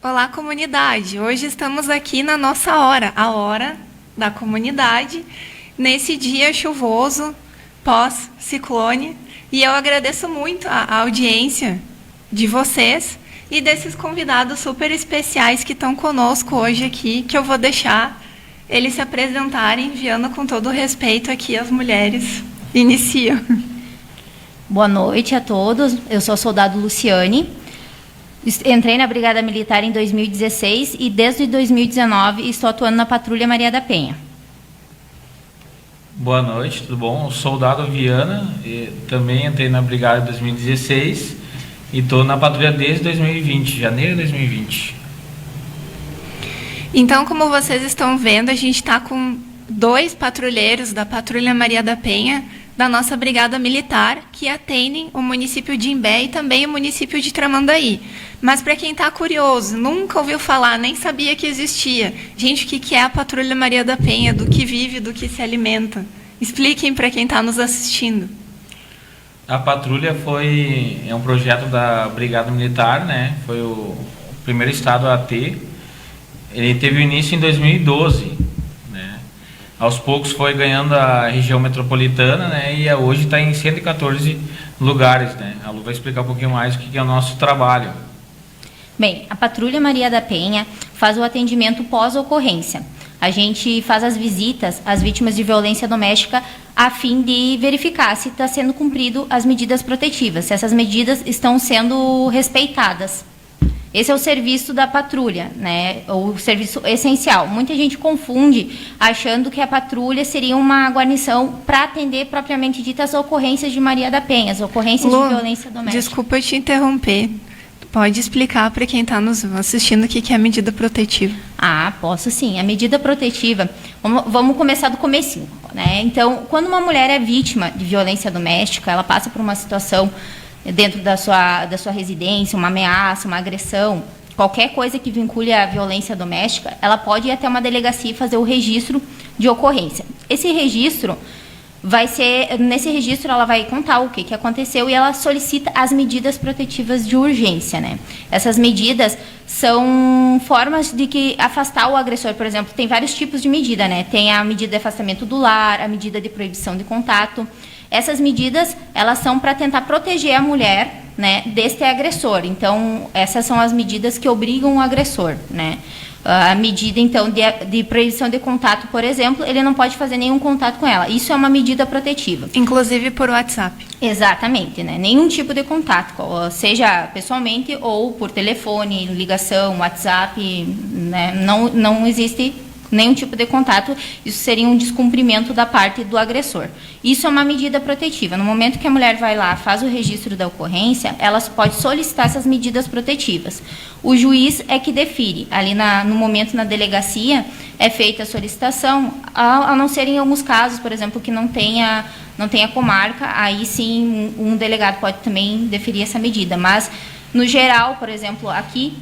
Olá, comunidade! Hoje estamos aqui na nossa hora, a hora da comunidade, nesse dia chuvoso, pós-ciclone. E eu agradeço muito a audiência de vocês e desses convidados super especiais que estão conosco hoje aqui, que eu vou deixar eles se apresentarem, enviando com todo o respeito aqui as mulheres. Iniciam. Boa noite a todos, eu sou a soldado Luciane. Entrei na Brigada Militar em 2016 e desde 2019 estou atuando na Patrulha Maria da Penha. Boa noite, tudo bom? Eu sou soldado Viana, também entrei na Brigada em 2016 e estou na Patrulha desde 2020, janeiro de 2020. Então, como vocês estão vendo, a gente está com 2 patrulheiros da Patrulha Maria da Penha, da nossa Brigada Militar, que atendem o município de Imbé e também o município de Tramandaí. Mas para quem está curioso, nunca ouviu falar, nem sabia que existia. Gente, o que é a Patrulha Maria da Penha? Do que vive, do que se alimenta? Expliquem para quem está nos assistindo. A patrulha é um projeto da Brigada Militar, né? Foi o primeiro estado a ter. Ele teve início em 2012. Aos poucos foi ganhando a região metropolitana, né? E hoje está em 114 lugares, né? A Lu vai explicar um pouquinho mais o que é o nosso trabalho. Bem, a Patrulha Maria da Penha faz o atendimento pós-ocorrência. A gente faz as visitas às vítimas de violência doméstica a fim de verificar se está sendo cumprido as medidas protetivas, se essas medidas estão sendo respeitadas. Esse é o serviço da patrulha, né? O serviço essencial. Muita gente confunde achando que a patrulha seria uma guarnição para atender propriamente dita as ocorrências de Maria da Penha, as ocorrências de violência doméstica. Desculpa te interromper. Pode explicar para quem está nos assistindo o que é a medida protetiva? Ah, posso sim. A medida protetiva, vamos começar do comecinho, né? Então, quando uma mulher é vítima de violência doméstica, ela passa por uma situação dentro da sua residência, uma ameaça, uma agressão, qualquer coisa que vincule a violência doméstica, ela pode ir até uma delegacia e fazer o registro de ocorrência. Esse registro nesse registro ela vai contar o que aconteceu e ela solicita as medidas protetivas de urgência, né? Essas medidas são formas de afastar o agressor, por exemplo, tem vários tipos de medida, né? Tem a medida de afastamento do lar, a medida de proibição de contato. Essas medidas, elas são para tentar proteger a mulher, né, deste agressor. Então, essas são as medidas que obrigam o agressor, né? A medida, então, de proibição de contato, por exemplo, ele não pode fazer nenhum contato com ela. Isso é uma medida protetiva. Inclusive por WhatsApp. Exatamente, né? Nenhum tipo de contato, seja pessoalmente ou por telefone, ligação, WhatsApp, né? Não existe nenhum tipo de contato, isso seria um descumprimento da parte do agressor. Isso é uma medida protetiva. No momento que a mulher vai lá, faz o registro da ocorrência, ela pode solicitar essas medidas protetivas. O juiz é que define. Ali no momento na delegacia é feita a solicitação, a não ser em alguns casos, por exemplo, que não tenha comarca, aí sim um delegado pode também deferir essa medida, mas no geral, por exemplo, aqui,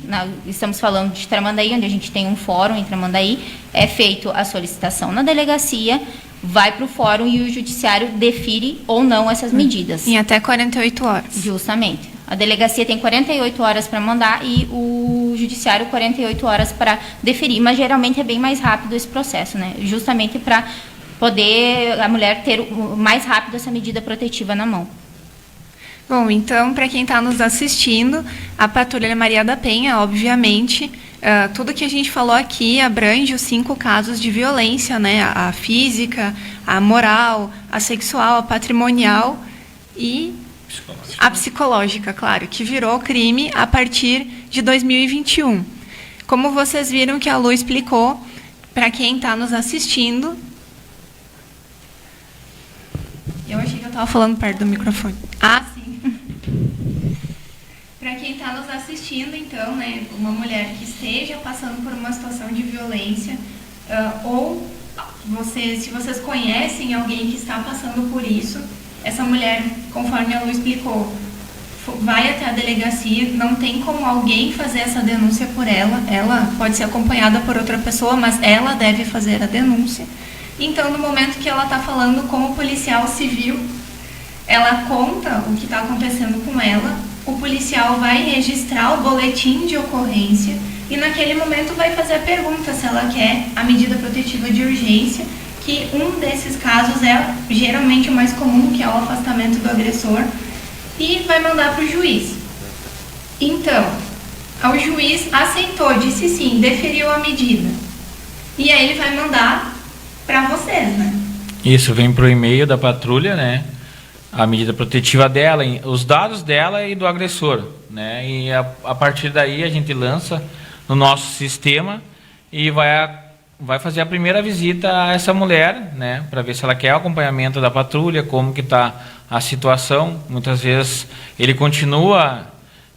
estamos falando de Tramandaí, onde a gente tem um fórum em Tramandaí, é feito a solicitação na delegacia, vai para o fórum e o judiciário defere ou não essas medidas. Em até 48 horas. Justamente. A delegacia tem 48 horas para mandar e o judiciário 48 horas para deferir, mas geralmente é bem mais rápido esse processo, né? Justamente para poder a mulher ter mais rápido essa medida protetiva na mão. Bom, então, para quem está nos assistindo, a Patrulha Maria da Penha, obviamente, tudo que a gente falou aqui abrange os 5 casos de violência, né? A física, a moral, a sexual, a patrimonial e a psicológica, claro, que virou crime a partir de 2021. Como vocês viram que a Lu explicou, para quem está nos assistindo... Eu achei que eu estava falando perto do microfone. Ah, sim. Para quem está nos assistindo, então, né, uma mulher que esteja passando por uma situação de violência, ou se vocês conhecem alguém que está passando por isso, essa mulher, conforme a Lu explicou, vai até a delegacia, não tem como alguém fazer essa denúncia por ela pode ser acompanhada por outra pessoa, mas ela deve fazer a denúncia. Então, no momento que ela está falando com o policial civil, ela conta o que está acontecendo com ela, o policial vai registrar o boletim de ocorrência, e naquele momento vai fazer a pergunta se ela quer a medida protetiva de urgência, que um desses casos é geralmente o mais comum, que é o afastamento do agressor, e vai mandar para o juiz. Então, o juiz aceitou, disse sim, deferiu a medida. E aí ele vai mandar para vocês, né? Isso, vem pro e-mail da patrulha, né? A medida protetiva dela, os dados dela e do agressor, né? E a partir daí a gente lança no nosso sistema e vai fazer a primeira visita a essa mulher, né? Para ver se ela quer o acompanhamento da patrulha, como que está a situação. Muitas vezes ele continua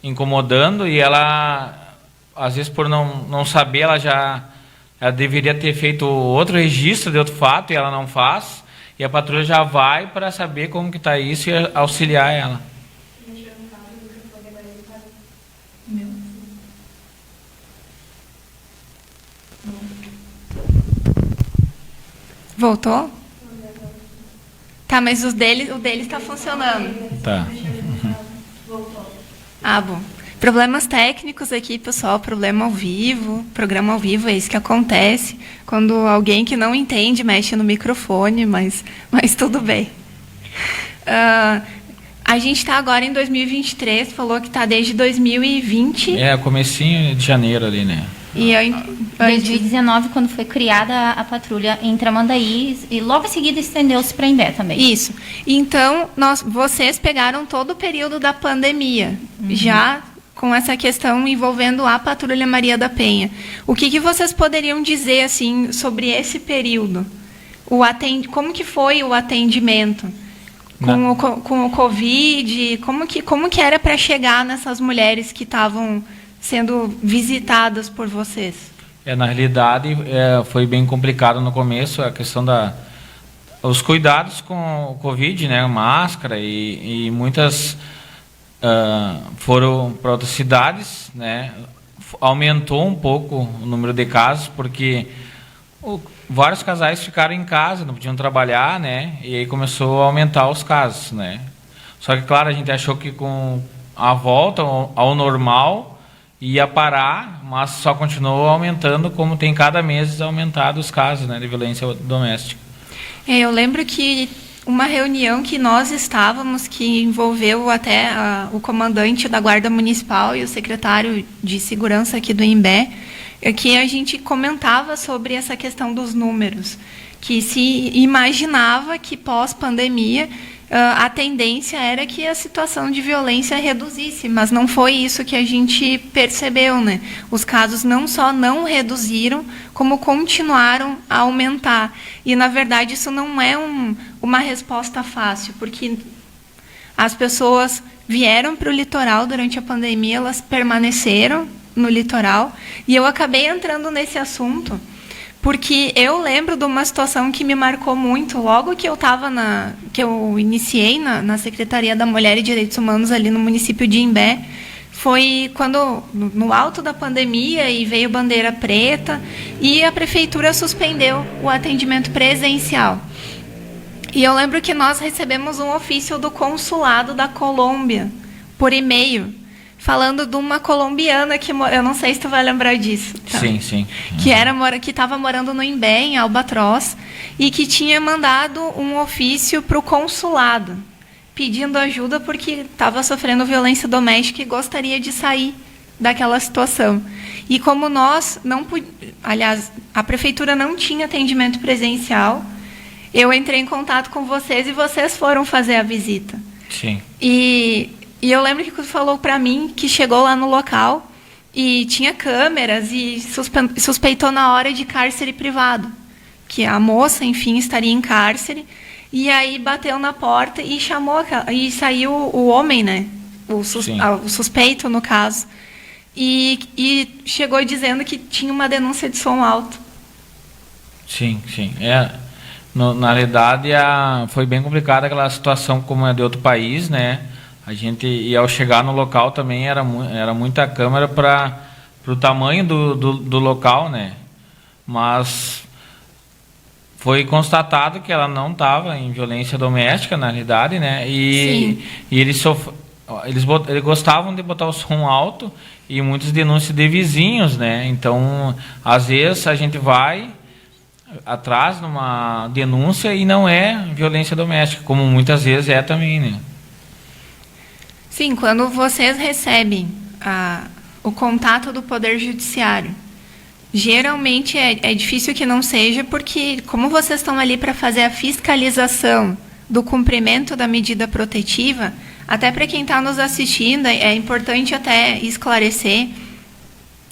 incomodando e ela, às vezes por não saber, ela deveria ter feito outro registro de outro fato e ela não faz. E a patrulha já vai para saber como que está isso e auxiliar ela. Voltou? Tá, mas o dele está funcionando. Tá. Ah, bom. Problemas técnicos aqui, pessoal, programa ao vivo, é isso que acontece quando alguém que não entende mexe no microfone, mas tudo bem. A gente está agora em 2023, falou que está desde 2020. Comecinho de janeiro ali, né? E em 2019, quando foi criada a patrulha em Tramandaí, e logo em seguida estendeu-se para Imbé também. Isso. Então, vocês pegaram todo o período da pandemia, já com essa questão envolvendo a Patrulha Maria da Penha. O que vocês poderiam dizer assim sobre esse período? Como que foi o atendimento com o Covid? Como que era para chegar nessas mulheres que estavam sendo visitadas por vocês? Na realidade, foi bem complicado no começo a questão os cuidados com o Covid, né, máscara e muitas foram para outras cidades, né? Aumentou um pouco o número de casos porque vários casais ficaram em casa, não podiam trabalhar, né? E aí começou a aumentar os casos, né? Só que claro, a gente achou que com a volta ao normal ia parar, mas só continuou aumentando, como tem cada mês aumentado os casos, né, de violência doméstica. Eu lembro que uma reunião que nós estávamos, que envolveu até o comandante da Guarda Municipal e o secretário de Segurança aqui do Imbé, que a gente comentava sobre essa questão dos números, que se imaginava que pós-pandemia a tendência era que a situação de violência reduzisse, mas não foi isso que a gente percebeu, né? Os casos não só não reduziram, como continuaram a aumentar. E, na verdade, isso não é uma resposta fácil, porque as pessoas vieram para o litoral durante a pandemia, elas permaneceram no litoral, e eu acabei entrando nesse assunto porque eu lembro de uma situação que me marcou muito logo que que eu iniciei na Secretaria da Mulher e Direitos Humanos ali no município de Imbé. Foi quando, no alto da pandemia, e veio bandeira preta, e a prefeitura suspendeu o atendimento presencial. E eu lembro que nós recebemos um ofício do consulado da Colômbia, por e-mail, falando de uma colombiana que eu não sei se tu vai lembrar disso. Tá? Sim. Que estava morando no Imbé, em Albatroz, e que tinha mandado um ofício para o consulado, pedindo ajuda porque estava sofrendo violência doméstica e gostaria de sair daquela situação. E como aliás, a prefeitura não tinha atendimento presencial, eu entrei em contato com vocês e vocês foram fazer a visita. Sim. E eu lembro que você falou para mim que chegou lá no local e tinha câmeras e suspeitou na hora de cárcere privado, que a moça, enfim, estaria em cárcere, e aí bateu na porta e saiu o homem, né? O suspeito, no caso, e chegou dizendo que tinha uma denúncia de som alto. Sim. Na realidade, foi bem complicada aquela situação, como é de outro país, né? E ao chegar no local também era muita câmera para o tamanho do local, né? Mas foi constatado que ela não estava em violência doméstica, na realidade, né? E ele Eles gostavam de botar o som alto e muitas denúncias de vizinhos, né? Então, às vezes a gente vai atrás numa denúncia e não é violência doméstica, como muitas vezes é também, né? Sim, quando vocês recebem o contato do Poder Judiciário, geralmente é difícil que não seja, porque como vocês estão ali para fazer a fiscalização do cumprimento da medida protetiva, até para quem está nos assistindo, é importante até esclarecer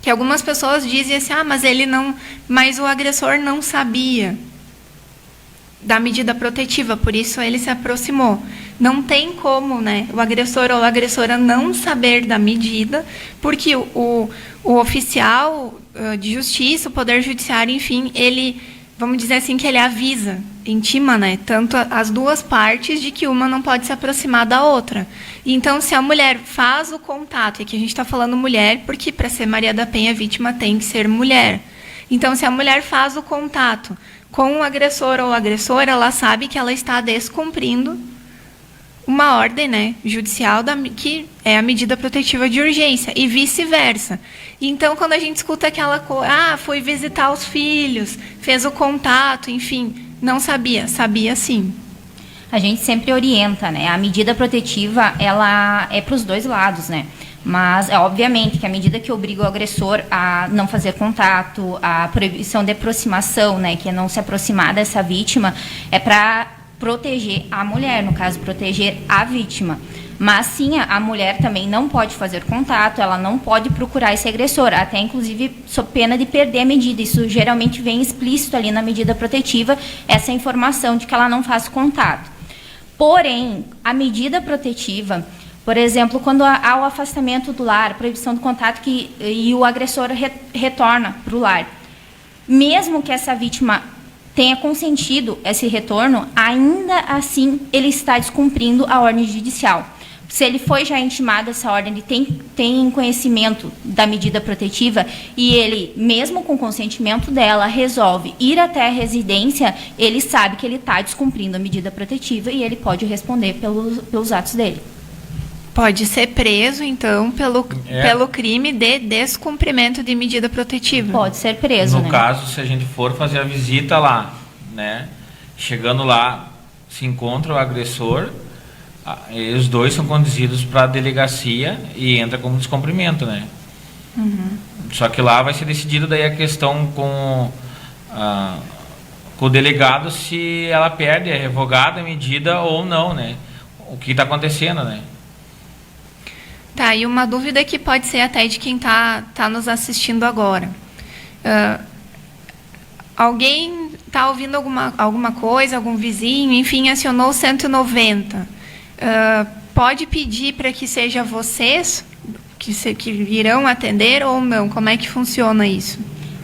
que algumas pessoas dizem assim, mas o agressor não sabia da medida protetiva, por isso ele se aproximou. Não tem como, né, o agressor ou a agressora não saber da medida, porque o oficial de justiça, o Poder Judiciário, enfim, ele, vamos dizer assim, que ele avisa, intima, né, tanto as duas partes de que uma não pode se aproximar da outra. Então, se a mulher faz o contato, e aqui a gente está falando mulher, porque para ser Maria da Penha, a vítima tem que ser mulher. Então, se a mulher faz o contato com o agressor ou agressora, ela sabe que ela está descumprindo uma ordem, né, judicial, que é a medida protetiva de urgência, e vice-versa. Então, quando a gente escuta aquela coisa, foi visitar os filhos, fez o contato, enfim, não sabia. Sabia sim. A gente sempre orienta, né? A medida protetiva, ela é para os dois lados, né? Mas, obviamente, que a medida que obriga o agressor a não fazer contato, a proibição de aproximação, né, que é não se aproximar dessa vítima, é para proteger a mulher, no caso, proteger a vítima. Mas, sim, a mulher também não pode fazer contato, ela não pode procurar esse agressor, até, inclusive, sob pena de perder a medida. Isso geralmente vem explícito ali na medida protetiva, essa informação de que ela não faz contato. Porém, a medida protetiva, por exemplo, quando há o afastamento do lar, proibição do contato e o agressor retorna para o lar, mesmo que essa vítima tenha consentido esse retorno, ainda assim ele está descumprindo a ordem judicial. Se ele foi já intimado essa ordem, ele tem conhecimento da medida protetiva e ele, mesmo com consentimento dela, resolve ir até a residência, ele sabe que ele está descumprindo a medida protetiva e ele pode responder pelos atos dele. Pode ser preso, então, pelo crime de descumprimento de medida protetiva. Pode ser preso, No caso, se a gente for fazer a visita lá, né, chegando lá, se encontra o agressor, e os dois são conduzidos para a delegacia e entra como descumprimento, né? Uhum. Só que lá vai ser decidido daí a questão com o delegado se ela perde, é revogada a medida ou não, né? O que está acontecendo, né? Tá, e uma dúvida que pode ser até de quem tá nos assistindo agora. Alguém está ouvindo alguma coisa, algum vizinho, enfim, acionou o 190. Pode pedir para que seja vocês que irão atender ou não? Como é que funciona isso?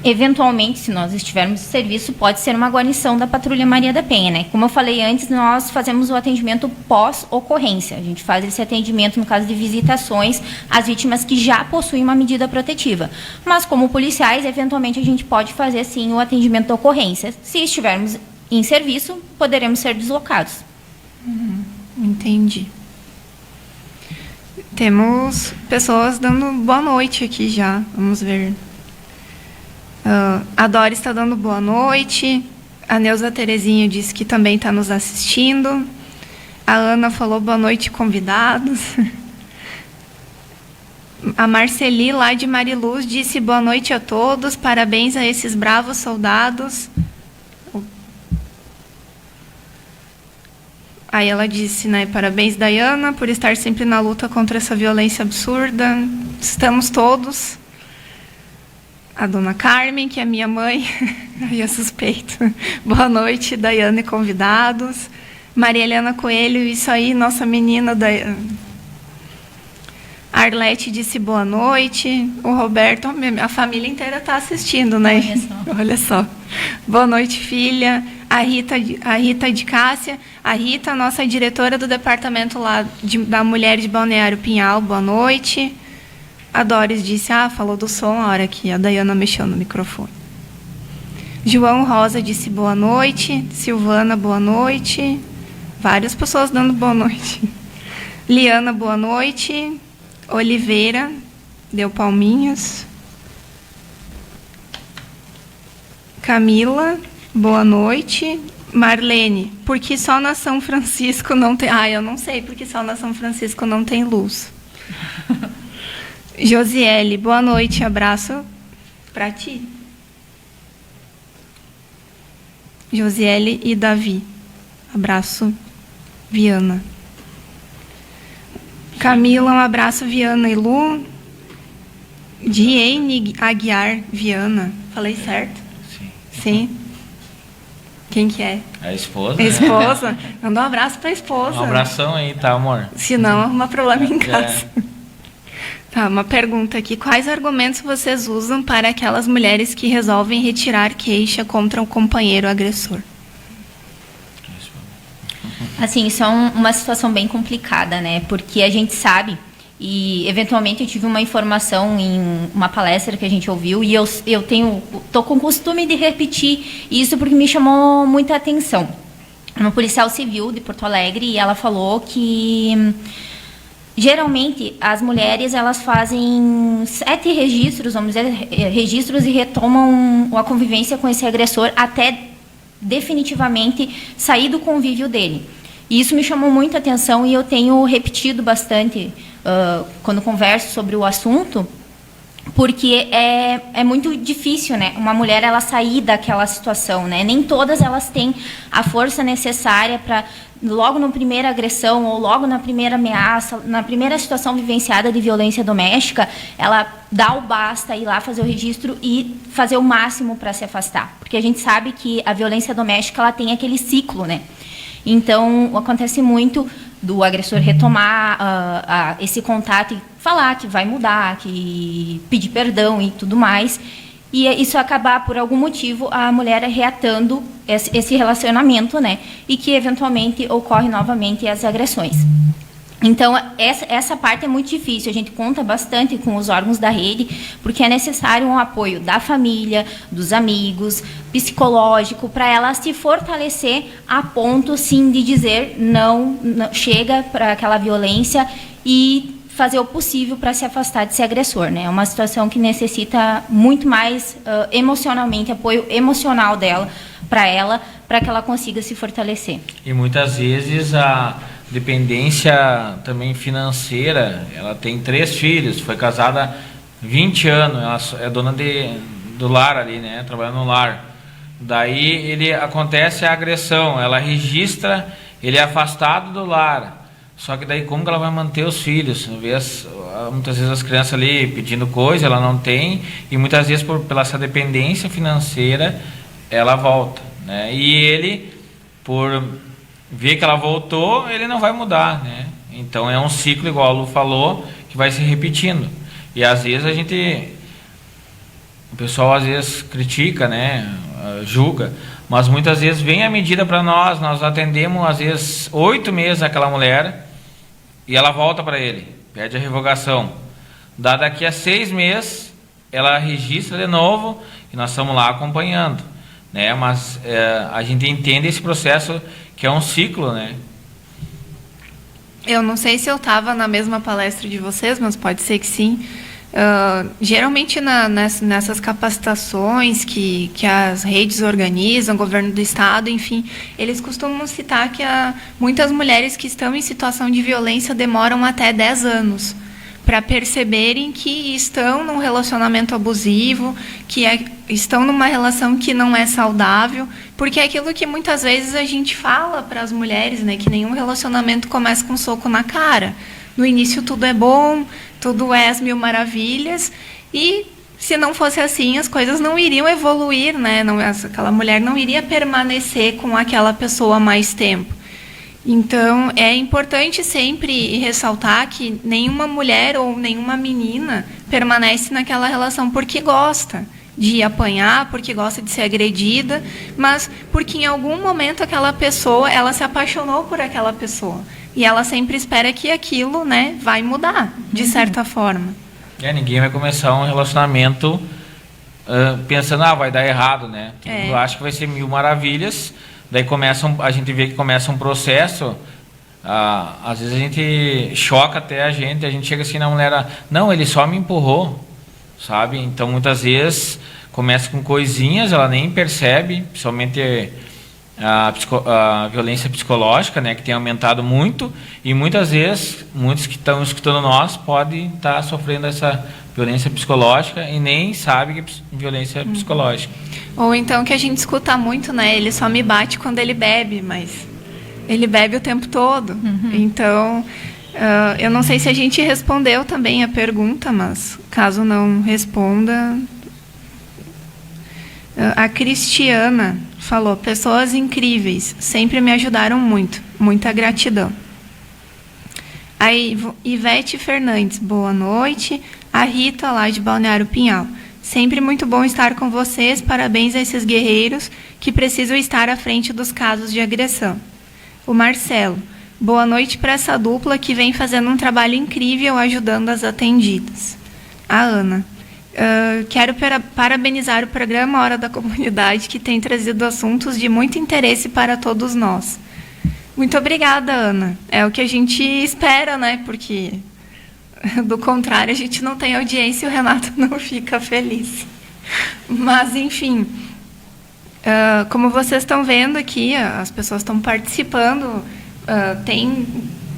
Eventualmente, se nós estivermos em serviço, pode ser uma guarnição da Patrulha Maria da Penha, né? Como eu falei antes, nós fazemos o atendimento pós-ocorrência. A gente faz esse atendimento no caso de visitações às vítimas que já possuem uma medida protetiva. Mas, como policiais, eventualmente a gente pode fazer, sim, o atendimento da ocorrência. Se estivermos em serviço, poderemos ser deslocados. Entendi. Temos pessoas dando boa noite aqui já. Vamos ver. A Dora está dando boa noite. A Neuza Terezinha disse que também está nos assistindo. A Ana falou boa noite, convidados. A Marceli, lá de Mariluz, disse boa noite a todos. Parabéns a esses bravos soldados. Aí ela disse, né, parabéns, Dayana, por estar sempre na luta contra essa violência absurda. Estamos todos. A dona Carmen, que é minha mãe, aí eu suspeito. Boa noite, Dayana e convidados. Maria Helena Coelho, isso aí, nossa menina Dayana. Arlete disse boa noite. O Roberto, a família inteira está assistindo, né? Olha só. Boa noite, filha. A Rita de Cássia. A Rita, nossa diretora do departamento lá da Mulher de Balneário Pinhal. Boa noite. A Doris disse, falou do som a hora que a Dayana mexeu no microfone. João Rosa disse boa noite. Silvana, boa noite. Várias pessoas dando boa noite. Liana, boa noite. Oliveira, deu palminhas. Camila, boa noite. Marlene, por que só na São Francisco não tem... eu não sei porque só na São Francisco não tem luz. Josiele, boa noite, abraço para ti. Josiele e Davi, abraço, Viana. Camila, um abraço, Viana e Lu. Diene Aguiar, Viana, falei certo? Sim. Sim. Quem que é? A esposa. A esposa. Manda um abraço para a esposa. Um abração aí, tá, amor? Se não, arruma problema em casa. Tá, uma pergunta aqui. Quais argumentos vocês usam para aquelas mulheres que resolvem retirar queixa contra o companheiro agressor? Assim, isso é uma situação bem complicada, né? Porque a gente sabe, e eventualmente eu tive uma informação em uma palestra que a gente ouviu, e eu tô com o costume de repetir isso porque me chamou muita atenção. Uma policial civil de Porto Alegre, e ela falou que geralmente as mulheres elas fazem 7 registros, vamos dizer, registros, e retomam a convivência com esse agressor até definitivamente sair do convívio dele. E isso me chamou muita atenção, e eu tenho repetido bastante quando converso sobre o assunto, porque é muito difícil, né, uma mulher ela sair daquela situação, né? Nem todas elas têm a força necessária para, logo na primeira agressão ou logo na primeira ameaça, na primeira situação vivenciada de violência doméstica, ela dá o basta, ir lá fazer o registro e fazer o máximo para se afastar. Porque a gente sabe que a violência doméstica ela tem aquele ciclo, né? Então, acontece muito do agressor retomar esse contato e falar que vai mudar, que pedir perdão e tudo mais. E isso acabar, por algum motivo, a mulher reatando esse relacionamento, né? E que, eventualmente, ocorre novamente as agressões. Então, essa parte é muito difícil. A gente conta bastante com os órgãos da rede, porque é necessário um apoio da família, dos amigos, psicológico, para ela se fortalecer a ponto, sim, de dizer não chega para aquela violência e fazer o possível para se afastar desse agressor, né? É uma situação que necessita muito mais emocionalmente, apoio emocional dela, para que ela consiga se fortalecer. E muitas vezes a dependência também financeira, ela tem 3 filhos, foi casada há 20 anos, ela é dona do lar ali, né, trabalhando no lar. Daí acontece a agressão, ela registra, ele é afastado do lar. Só que daí como que ela vai manter os filhos? Muitas vezes as crianças ali pedindo coisa, ela não tem, e muitas vezes pela essa dependência financeira, ela volta, né? E ele, por ver que ela voltou, ele não vai mudar, né? Então é um ciclo, igual a Lu falou, que vai se repetindo. E às vezes o pessoal às vezes critica, né? Julga, mas muitas vezes vem a medida para nós atendemos às vezes 8 meses aquela mulher e ela volta para ele, pede a revogação. Daqui a 6 meses ela registra de novo e nós estamos lá acompanhando, né? Mas a gente entende esse processo que é um ciclo, né? Eu não sei se eu estava na mesma palestra de vocês, mas pode ser que sim. Geralmente nessas capacitações que as redes organizam, governo do estado, enfim, eles costumam citar que muitas mulheres que estão em situação de violência demoram até 10 anos para perceberem que estão num relacionamento abusivo, estão numa relação que não é saudável, porque é aquilo que muitas vezes a gente fala para as mulheres, né, que nenhum relacionamento começa com um soco na cara. No início tudo é bom, tudo é as mil maravilhas, e se não fosse assim, as coisas não iriam evoluir, né? Aquela mulher não iria permanecer com aquela pessoa mais tempo. Então, é importante sempre ressaltar que nenhuma mulher ou nenhuma menina permanece naquela relação porque gosta de apanhar, porque gosta de ser agredida, mas porque em algum momento aquela pessoa, ela se apaixonou por aquela pessoa. E ela sempre espera que aquilo, né, vai mudar, de certa forma. Ninguém vai começar um relacionamento pensando, vai dar errado, né? Eu acho que vai ser mil maravilhas. Daí a gente vê que começa um processo, Às vezes a gente choca até a gente chega assim na mulher, não, ele só me empurrou, sabe? Então muitas vezes começa com coisinhas, ela nem percebe, principalmente a violência psicológica, né, que tem aumentado muito, e muitas vezes muitos que estão escutando nós podem estar sofrendo essa violência psicológica e nem sabe que é violência psicológica. Ou então que a gente escuta muito, né, ele só me bate quando ele bebe, mas ele bebe o tempo todo. Então, eu não sei se a gente respondeu também a pergunta, mas caso não responda... A Cristiana falou: pessoas incríveis, sempre me ajudaram muito, muita gratidão. A Ivete Fernandes, boa noite. A Rita, lá de Balneário Pinhal: sempre muito bom estar com vocês, parabéns a esses guerreiros que precisam estar à frente dos casos de agressão. O Marcelo: boa noite para essa dupla que vem fazendo um trabalho incrível ajudando as atendidas. A Ana: quero parabenizar o programa Hora da Comunidade, que tem trazido assuntos de muito interesse para todos nós. Muito obrigada, Ana. É o que a gente espera, né? Porque, do contrário, a gente não tem audiência e o Renato não fica feliz. Mas, enfim, como vocês estão vendo aqui, as pessoas estão participando, tem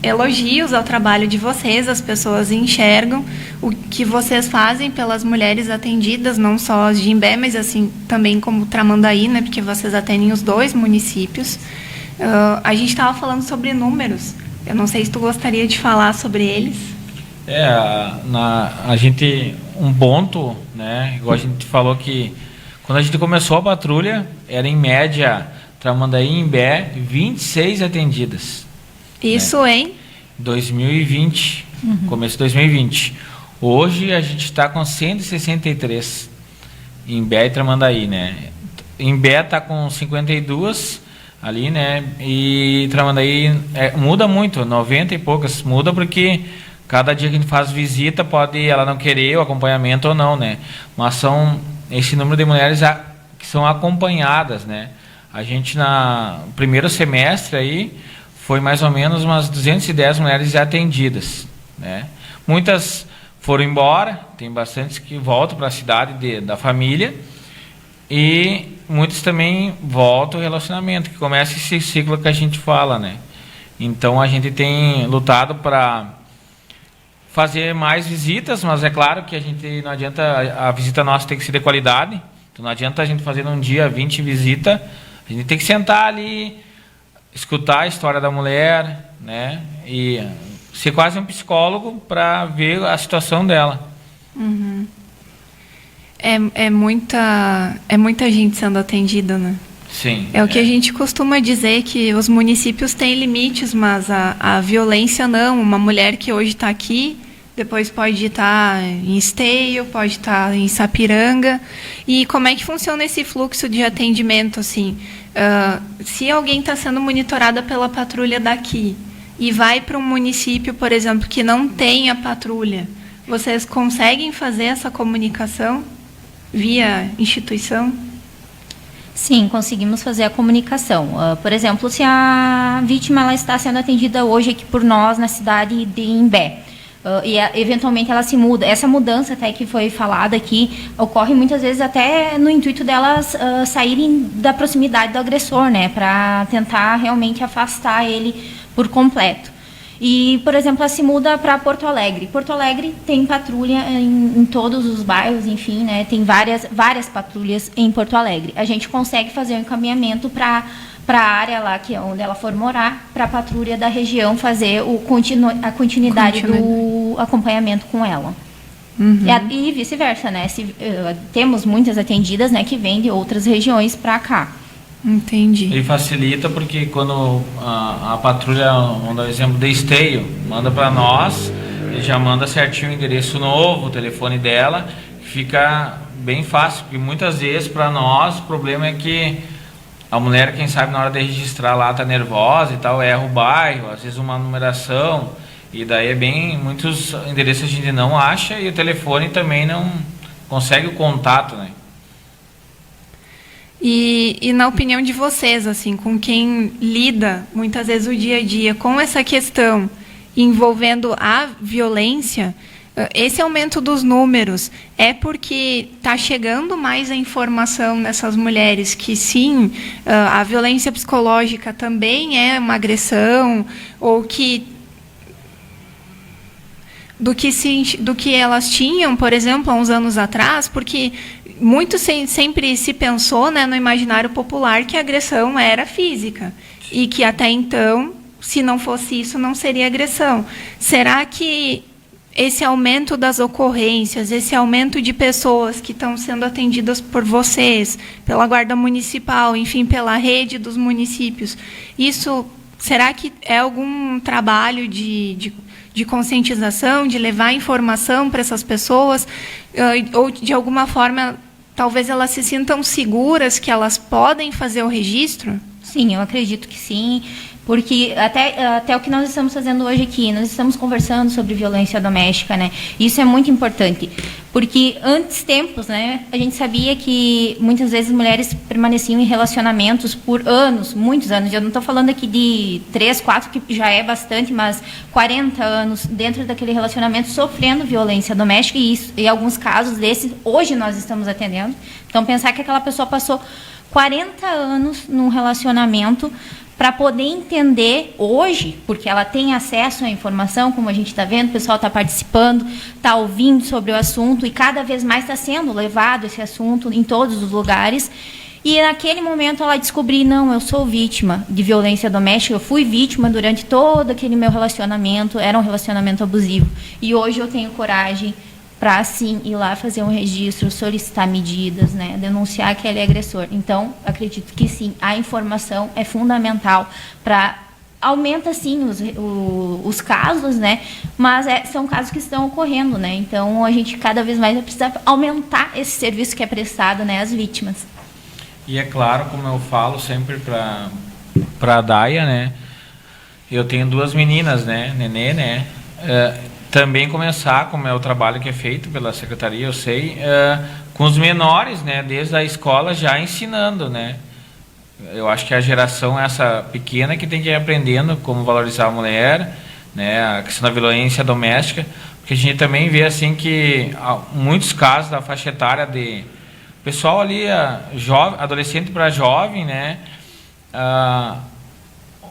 elogios ao trabalho de vocês, as pessoas enxergam o que vocês fazem pelas mulheres atendidas, não só as de Imbé, mas assim também como Tramandaí, né, porque vocês atendem os 2 municípios. A gente estava falando sobre números, eu não sei se tu gostaria de falar sobre eles. A gente, um ponto, né, igual a gente falou que quando a gente começou a patrulha, era em média, Tramandaí e Imbé, 26 atendidas. Isso em 2020, começo de 2020. Hoje a gente está com 163 em Imbé e Tramandaí, né? Imbé está com 52 ali, né? E Tramandaí muda muito, 90 e poucas. Muda porque cada dia que a gente faz visita pode ela não querer o acompanhamento ou não, né? Mas são esse número de mulheres que são acompanhadas, né? A gente no primeiro semestre aí foi mais ou menos umas 210 mulheres atendidas, né? Muitas foram embora, tem bastantes que voltam para a cidade da família, e muitos também voltam ao relacionamento, que começa esse ciclo que a gente fala, né? Então a gente tem lutado para fazer mais visitas, mas é claro que a gente não adianta, a visita nossa tem que ser de qualidade, então não adianta a gente fazer num dia 20 visitas, a gente tem que sentar ali, escutar a história da mulher, né? E ser quase um psicólogo para ver a situação dela. É muita gente sendo atendida, né? Sim. É o que a gente costuma dizer, que os municípios têm limites, mas a violência não. Uma mulher que hoje está aqui, depois pode estar em Esteio, pode estar em Sapiranga. E como é que funciona esse fluxo de atendimento, assim? Se alguém está sendo monitorada pela patrulha daqui e vai para um município, por exemplo, que não tem a patrulha, vocês conseguem fazer essa comunicação via instituição? Sim, conseguimos fazer a comunicação. Por exemplo, se a vítima ela está sendo atendida hoje aqui por nós na cidade de Imbé, e eventualmente ela se muda. Essa mudança até que foi falada aqui ocorre muitas vezes até no intuito delas saírem da proximidade do agressor, né, para tentar realmente afastar ele por completo. E, por exemplo, ela se muda para Porto Alegre. Porto Alegre tem patrulha em todos os bairros, enfim, né, tem várias patrulhas em Porto Alegre. A gente consegue fazer um encaminhamento para a área lá, que é onde ela for morar, para a patrulha da região fazer a continuidade do acompanhamento com ela. E vice-versa, né? Temos muitas atendidas, né, que vêm de outras regiões para cá. Entendi. E facilita porque quando a patrulha, vamos dar o exemplo de Esteio, manda para nós, ele já manda certinho o endereço novo, o telefone dela, fica bem fácil, porque muitas vezes para nós o problema é que a mulher, quem sabe, na hora de registrar lá, tá nervosa e tal, erra o bairro, às vezes uma numeração, e daí muitos endereços a gente não acha e o telefone também não consegue o contato, né? E na opinião de vocês, assim, com quem lida muitas vezes o dia a dia com essa questão envolvendo a violência, esse aumento dos números é porque está chegando mais a informação nessas mulheres que sim, a violência psicológica também é uma agressão, ou que do que elas tinham, por exemplo, há uns anos atrás, porque muito sempre se pensou, né, no imaginário popular que a agressão era física e que até então, se não fosse isso, não seria agressão. Será que esse aumento das ocorrências, esse aumento de pessoas que estão sendo atendidas por vocês, pela Guarda Municipal, enfim, pela rede dos municípios, isso, será que é algum trabalho de conscientização, de levar informação para essas pessoas, ou de alguma forma, talvez elas se sintam seguras que elas podem fazer o registro? Sim, eu acredito que sim, porque até o que nós estamos fazendo hoje aqui, nós estamos conversando sobre violência doméstica, né? Isso é muito importante, porque antes tempos, né, a gente sabia que muitas vezes mulheres permaneciam em relacionamentos por anos, muitos anos. Eu não estou falando aqui de 3, 4, que já é bastante, mas 40 anos dentro daquele relacionamento sofrendo violência doméstica, e isso, em alguns casos desses, hoje nós estamos atendendo. Então, pensar que aquela pessoa passou 40 anos num relacionamento para poder entender hoje, porque ela tem acesso à informação, como a gente está vendo, o pessoal está participando, está ouvindo sobre o assunto, e cada vez mais está sendo levado esse assunto em todos os lugares. E naquele momento ela descobriu, não, eu sou vítima de violência doméstica, eu fui vítima durante todo aquele meu relacionamento, era um relacionamento abusivo. E hoje eu tenho coragem para, sim, ir lá fazer um registro, solicitar medidas, né, denunciar que ele é agressor. Então, acredito que, sim, a informação é fundamental para... Aumenta, sim, os casos, né, mas são casos que estão ocorrendo, né, então a gente cada vez mais vai precisar aumentar esse serviço que é prestado, né, às vítimas. E é claro, como eu falo sempre para a Daia, né, eu tenho 2 meninas, né, Nenê, né, também começar, como é o trabalho que é feito pela secretaria, eu sei, com os menores, né, desde a escola já ensinando, né. Eu acho que a geração essa pequena que tem que ir aprendendo como valorizar a mulher, né, a questão da violência doméstica, porque a gente também vê assim que há muitos casos da faixa etária de pessoal ali, adolescente para jovem, né,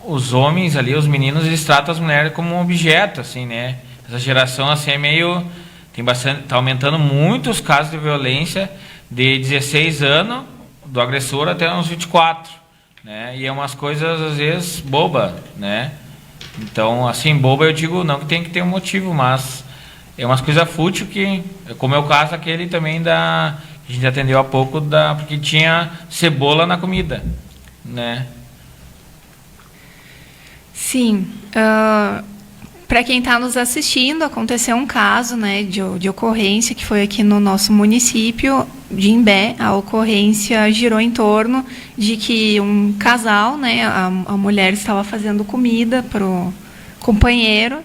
os homens ali, os meninos, eles tratam as mulheres como um objeto, assim, né. Essa geração assim é meio... Está aumentando muito os casos de violência de 16 anos, do agressor, até uns 24. Né? E é umas coisas, às vezes, boba. Né? Então, assim, boba eu digo, não que tem que ter um motivo, mas é umas coisas fúteis que... Como é o caso aquele também da... Que a gente atendeu há pouco, porque tinha cebola na comida. Né? Sim. Para quem está nos assistindo, aconteceu um caso, né, de ocorrência que foi aqui no nosso município de Imbé. A ocorrência girou em torno de que um casal, né, a mulher estava fazendo comida para o companheiro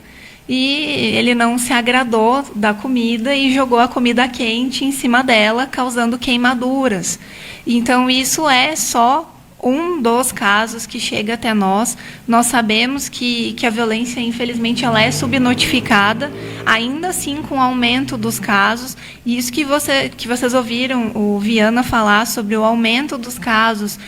e ele não se agradou da comida e jogou a comida quente em cima dela, causando queimaduras. Então, isso é só um dos casos que chega até nós. Nós sabemos que a violência, infelizmente, ela é subnotificada, ainda assim com o aumento dos casos. E isso que vocês ouviram o Viana falar sobre o aumento dos casos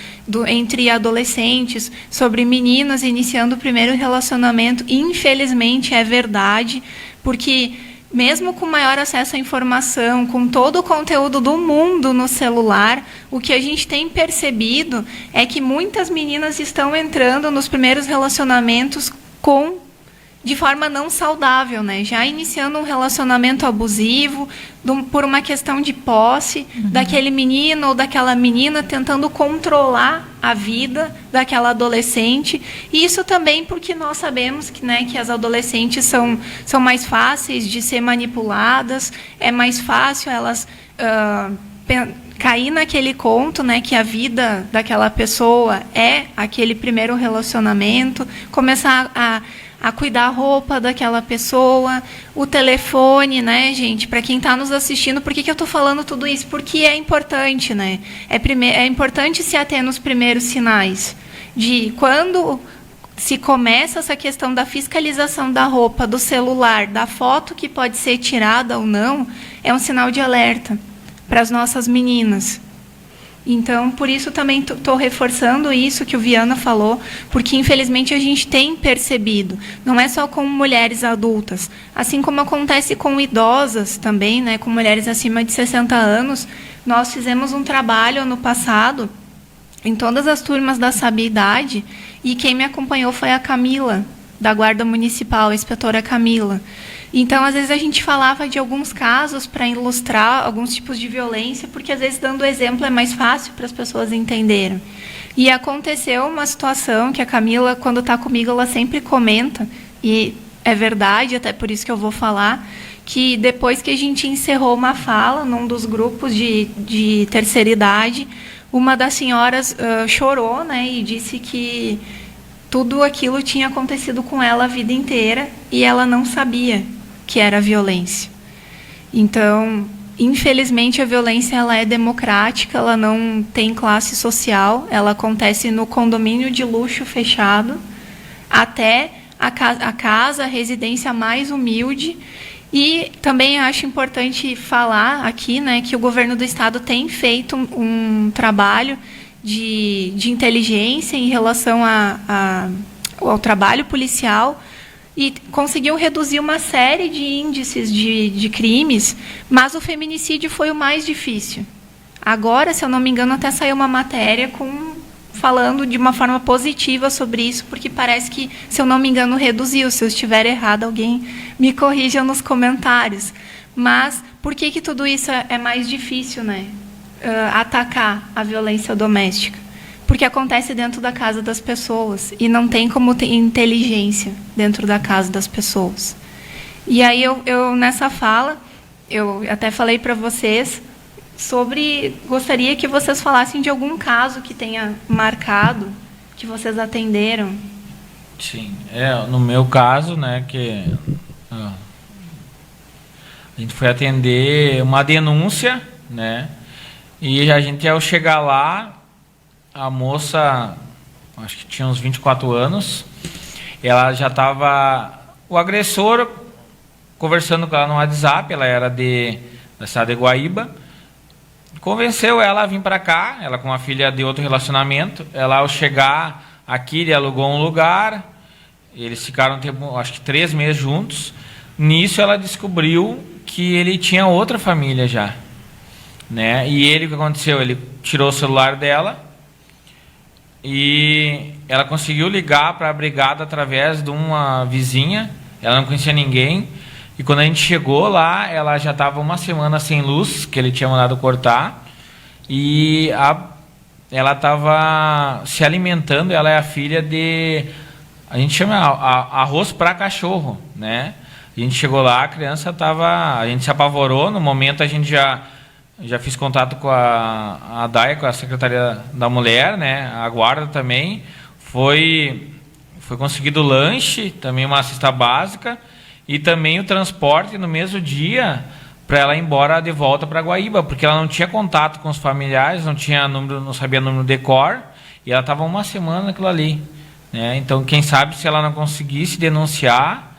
entre adolescentes, sobre meninas iniciando o primeiro relacionamento, infelizmente é verdade, porque... Mesmo com maior acesso à informação, com todo o conteúdo do mundo no celular, o que a gente tem percebido é que muitas meninas estão entrando nos primeiros relacionamentos de forma não saudável, né? Já iniciando um relacionamento abusivo, por uma questão de posse, daquele menino ou daquela menina tentando controlar a vida daquela adolescente. E isso também porque nós sabemos que, né, que as adolescentes são mais fáceis de ser manipuladas, é mais fácil elas cair naquele conto, né, que a vida daquela pessoa é aquele primeiro relacionamento, começar a a cuidar a roupa daquela pessoa, o telefone, né, gente? Para quem está nos assistindo, por que eu estou falando tudo isso? Porque é importante, né? É importante se ater nos primeiros sinais de quando se começa essa questão da fiscalização da roupa, do celular, da foto que pode ser tirada ou não, é um sinal de alerta para as nossas meninas. Então, por isso também estou reforçando isso que o Viana falou, porque infelizmente a gente tem percebido, não é só com mulheres adultas, assim como acontece com idosas também, né, com mulheres acima de 60 anos, nós fizemos um trabalho ano passado, em todas as turmas da Sabiedade, e quem me acompanhou foi a Camila, da Guarda Municipal, a inspetora Camila. Então, às vezes, a gente falava de alguns casos para ilustrar alguns tipos de violência, porque, às vezes, dando exemplo é mais fácil para as pessoas entenderem. E aconteceu uma situação que a Camila, quando está comigo, ela sempre comenta, e é verdade, até por isso que eu vou falar, que depois que a gente encerrou uma fala num dos grupos de terceira idade, uma das senhoras chorou, né, e disse que tudo aquilo tinha acontecido com ela a vida inteira e ela não sabia que era violência. Então, infelizmente, a violência ela é democrática, ela não tem classe social, ela acontece no condomínio de luxo fechado, até a casa, a residência mais humilde. E também acho importante falar aqui, né, que o governo do estado tem feito um trabalho de inteligência em relação ao trabalho policial, e conseguiu reduzir uma série de índices de crimes, mas o feminicídio foi o mais difícil. Agora, se eu não me engano, até saiu uma matéria falando de uma forma positiva sobre isso, porque parece que, se eu não me engano, reduziu. Se eu estiver errado, alguém me corrija nos comentários. Mas por que tudo isso é mais difícil, né? Atacar a violência doméstica? Porque acontece dentro da casa das pessoas e não tem como ter inteligência dentro da casa das pessoas. E aí eu nessa fala, eu até falei para vocês gostaria que vocês falassem de algum caso que tenha marcado, que vocês atenderam. Sim, no meu caso, né, que a gente foi atender uma denúncia, né, e a gente, ao chegar lá, a moça, acho que tinha uns 24 anos, ela já estava, o agressor, conversando com ela no WhatsApp, ela era da cidade de Guaíba, convenceu ela a vir para cá, ela com uma filha de outro relacionamento, ela ao chegar aqui, ele alugou um lugar, eles ficaram, acho que 3 meses juntos, nisso ela descobriu que ele tinha outra família já, né, e ele, o que aconteceu? Ele tirou o celular dela, e ela conseguiu ligar para a brigada através de uma vizinha, ela não conhecia ninguém, e quando a gente chegou lá, ela já estava uma semana sem luz, que ele tinha mandado cortar, e ela estava se alimentando, ela é a filha a gente chama arroz para cachorro, né? A gente chegou lá, a criança a gente se apavorou, no momento a gente já fiz contato com a DAIA, com a Secretaria da Mulher, né? A guarda também. Foi conseguido lanche, também uma cesta básica, e também o transporte no mesmo dia para ela ir embora de volta para Guaíba, porque ela não tinha contato com os familiares, não sabia número de cor, e ela estava uma semana naquilo ali, né? Então, quem sabe, se ela não conseguisse denunciar,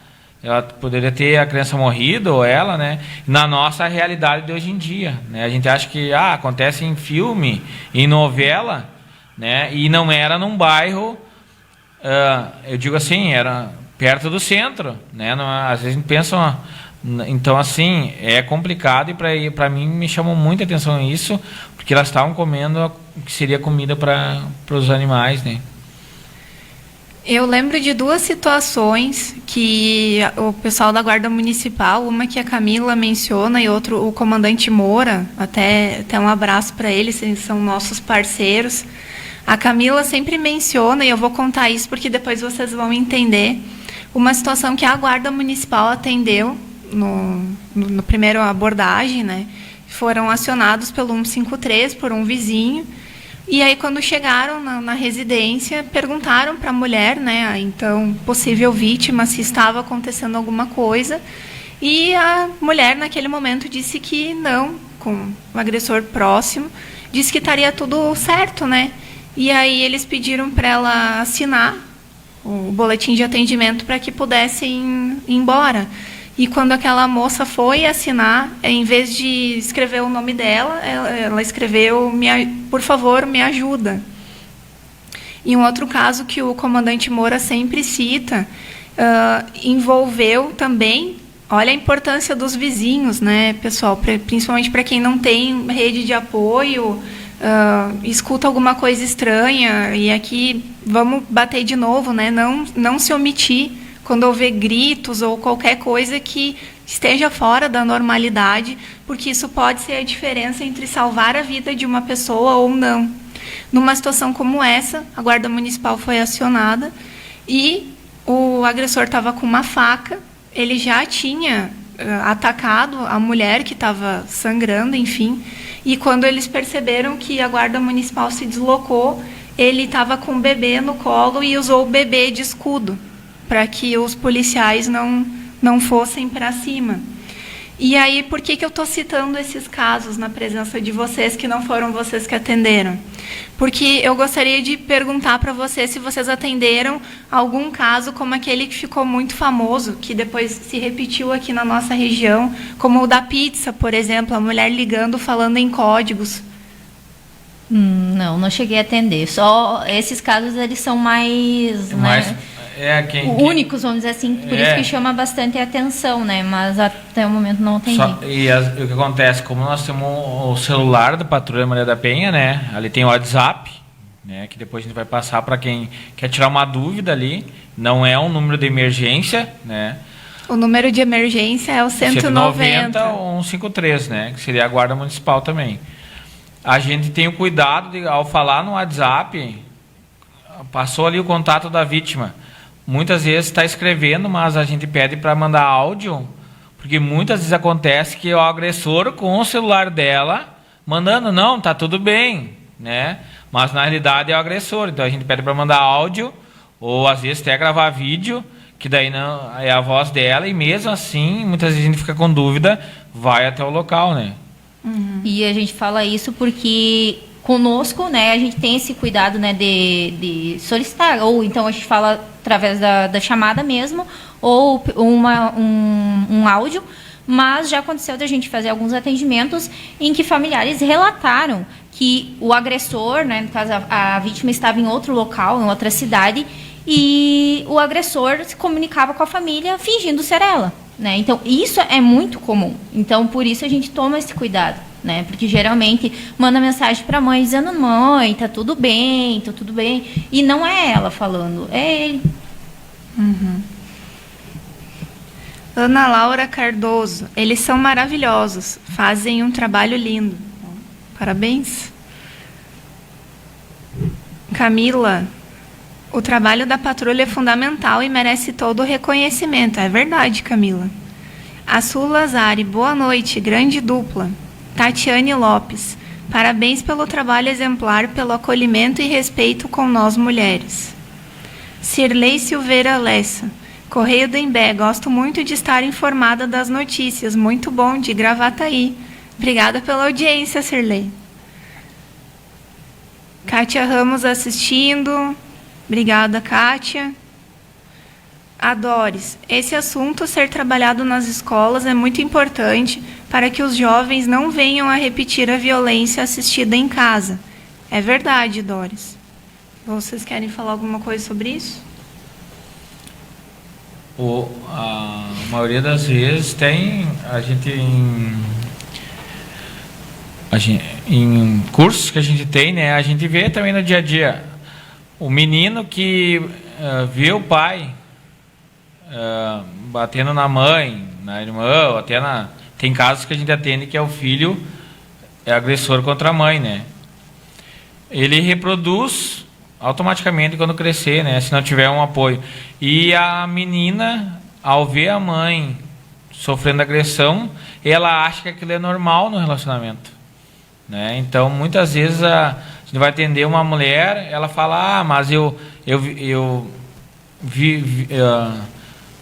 ela poderia ter a criança morrido, ou ela, né? Na nossa realidade de hoje em dia, né? A gente acha que acontece em filme, em novela, né? E não era num bairro, eu digo assim, era perto do centro, né? Não, às vezes a gente pensa, então assim, é complicado, e para mim me chamou muita atenção isso, porque elas estavam comendo o que seria comida para os animais, né? Eu lembro de 2 situações que o pessoal da Guarda Municipal, uma que a Camila menciona e outro o comandante Moura, até um abraço para eles, eles são nossos parceiros. A Camila sempre menciona, e eu vou contar isso porque depois vocês vão entender, uma situação que a Guarda Municipal atendeu no primeiro abordagem, né? Foram acionados pelo 153 por um vizinho, E aí, quando chegaram na residência, perguntaram para a mulher, né, a então possível vítima, se estava acontecendo alguma coisa. E a mulher, naquele momento, disse que não, com o agressor próximo, disse que estaria tudo certo, né? E aí eles pediram para ela assinar o boletim de atendimento para que pudessem ir embora. E quando aquela moça foi assinar, em vez de escrever o nome dela, ela escreveu, por favor, me ajuda. E um outro caso que o comandante Moura sempre cita, envolveu também, olha a importância dos vizinhos, né, pessoal, principalmente para quem não tem rede de apoio, escuta alguma coisa estranha, e aqui vamos bater de novo, né, não se omitir quando houver gritos ou qualquer coisa que esteja fora da normalidade, porque isso pode ser a diferença entre salvar a vida de uma pessoa ou não. Numa situação como essa, a Guarda Municipal foi acionada e o agressor estava com uma faca, ele já tinha atacado a mulher que estava sangrando, enfim, e quando eles perceberam que a Guarda Municipal se deslocou, ele estava com o bebê no colo e usou o bebê de escudo, para que os policiais não fossem para cima. E aí, por que eu estou citando esses casos na presença de vocês, que não foram vocês que atenderam? Porque eu gostaria de perguntar para vocês se vocês atenderam algum caso como aquele que ficou muito famoso, que depois se repetiu aqui na nossa região, como o da pizza, por exemplo, a mulher ligando, falando em códigos. Não cheguei a atender. Só esses casos, eles são mais... né? Únicos, vamos dizer assim, por isso que chama bastante atenção, né? Mas até o momento não atendi. O que acontece, como nós temos o celular da Patrulha Maria da Penha, né? Ali tem o WhatsApp, né? Que depois a gente vai passar para quem quer tirar uma dúvida ali. Não é um número de emergência, né? O número de emergência é o 190 ou 153, né? Que seria a Guarda Municipal também. A gente tem o cuidado de, ao falar no WhatsApp, passou ali o contato da vítima. Muitas vezes está escrevendo, mas a gente pede para mandar áudio, porque muitas vezes acontece que o agressor com o celular dela mandando, não, tá tudo bem, né? Mas na realidade é o agressor, então a gente pede para mandar áudio, ou às vezes até gravar vídeo, que daí não é a voz dela, e mesmo assim, muitas vezes a gente fica com dúvida, vai até o local, né? E a gente fala isso porque conosco, né, a gente tem esse cuidado, né, de solicitar, ou então a gente fala através da chamada mesmo, ou um áudio, mas já aconteceu da gente fazer alguns atendimentos em que familiares relataram que o agressor, né, no caso a vítima estava em outro local, em outra cidade, e o agressor se comunicava com a família fingindo ser ela, né? Então isso é muito comum, então por isso a gente toma esse cuidado, né? Porque geralmente manda mensagem para a mãe dizendo, mãe, tá tudo bem, e não é ela falando, é ele. Ana Laura Cardoso, eles são maravilhosos, fazem um trabalho lindo. Parabéns. Camila, o trabalho da patrulha é fundamental e merece todo o reconhecimento. É verdade, Camila. Açul Lazari, boa noite, grande dupla. Tatiane Lopes, parabéns pelo trabalho exemplar, pelo acolhimento e respeito com nós mulheres. Cirlei Silveira Lessa, Correio do Imbé, gosto muito de estar informada das notícias, muito bom, de Gravataí. Obrigada pela audiência, Cirlei. Kátia Ramos assistindo, obrigada, Kátia. Adores, esse assunto ser trabalhado nas escolas é muito importante para que os jovens não venham a repetir a violência assistida em casa. É verdade, Doris. Vocês querem falar alguma coisa sobre isso? A maioria das vezes tem a gente em cursos que a gente tem, né? A gente vê também no dia a dia o menino que vê o pai batendo na mãe, na irmã, ou até tem casos que a gente atende que é o filho é agressor contra a mãe, né? Ele reproduz automaticamente quando crescer, né? Se não tiver um apoio. E a menina, ao ver a mãe sofrendo agressão, ela acha que aquilo é normal no relacionamento, né? Então, muitas vezes gente vai atender uma mulher, ela fala, mas eu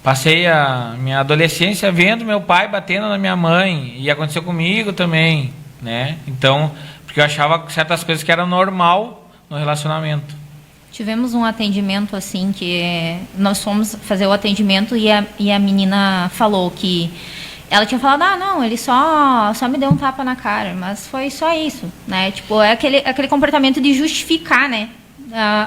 passei a minha adolescência vendo meu pai batendo na minha mãe, e aconteceu comigo também, né? Então, porque eu achava certas coisas que eram normal no relacionamento. Tivemos um atendimento assim, que nós fomos fazer o atendimento e a menina falou que ela tinha falado, não, ele só me deu um tapa na cara, mas foi só isso, né? Tipo, é aquele comportamento de justificar, né?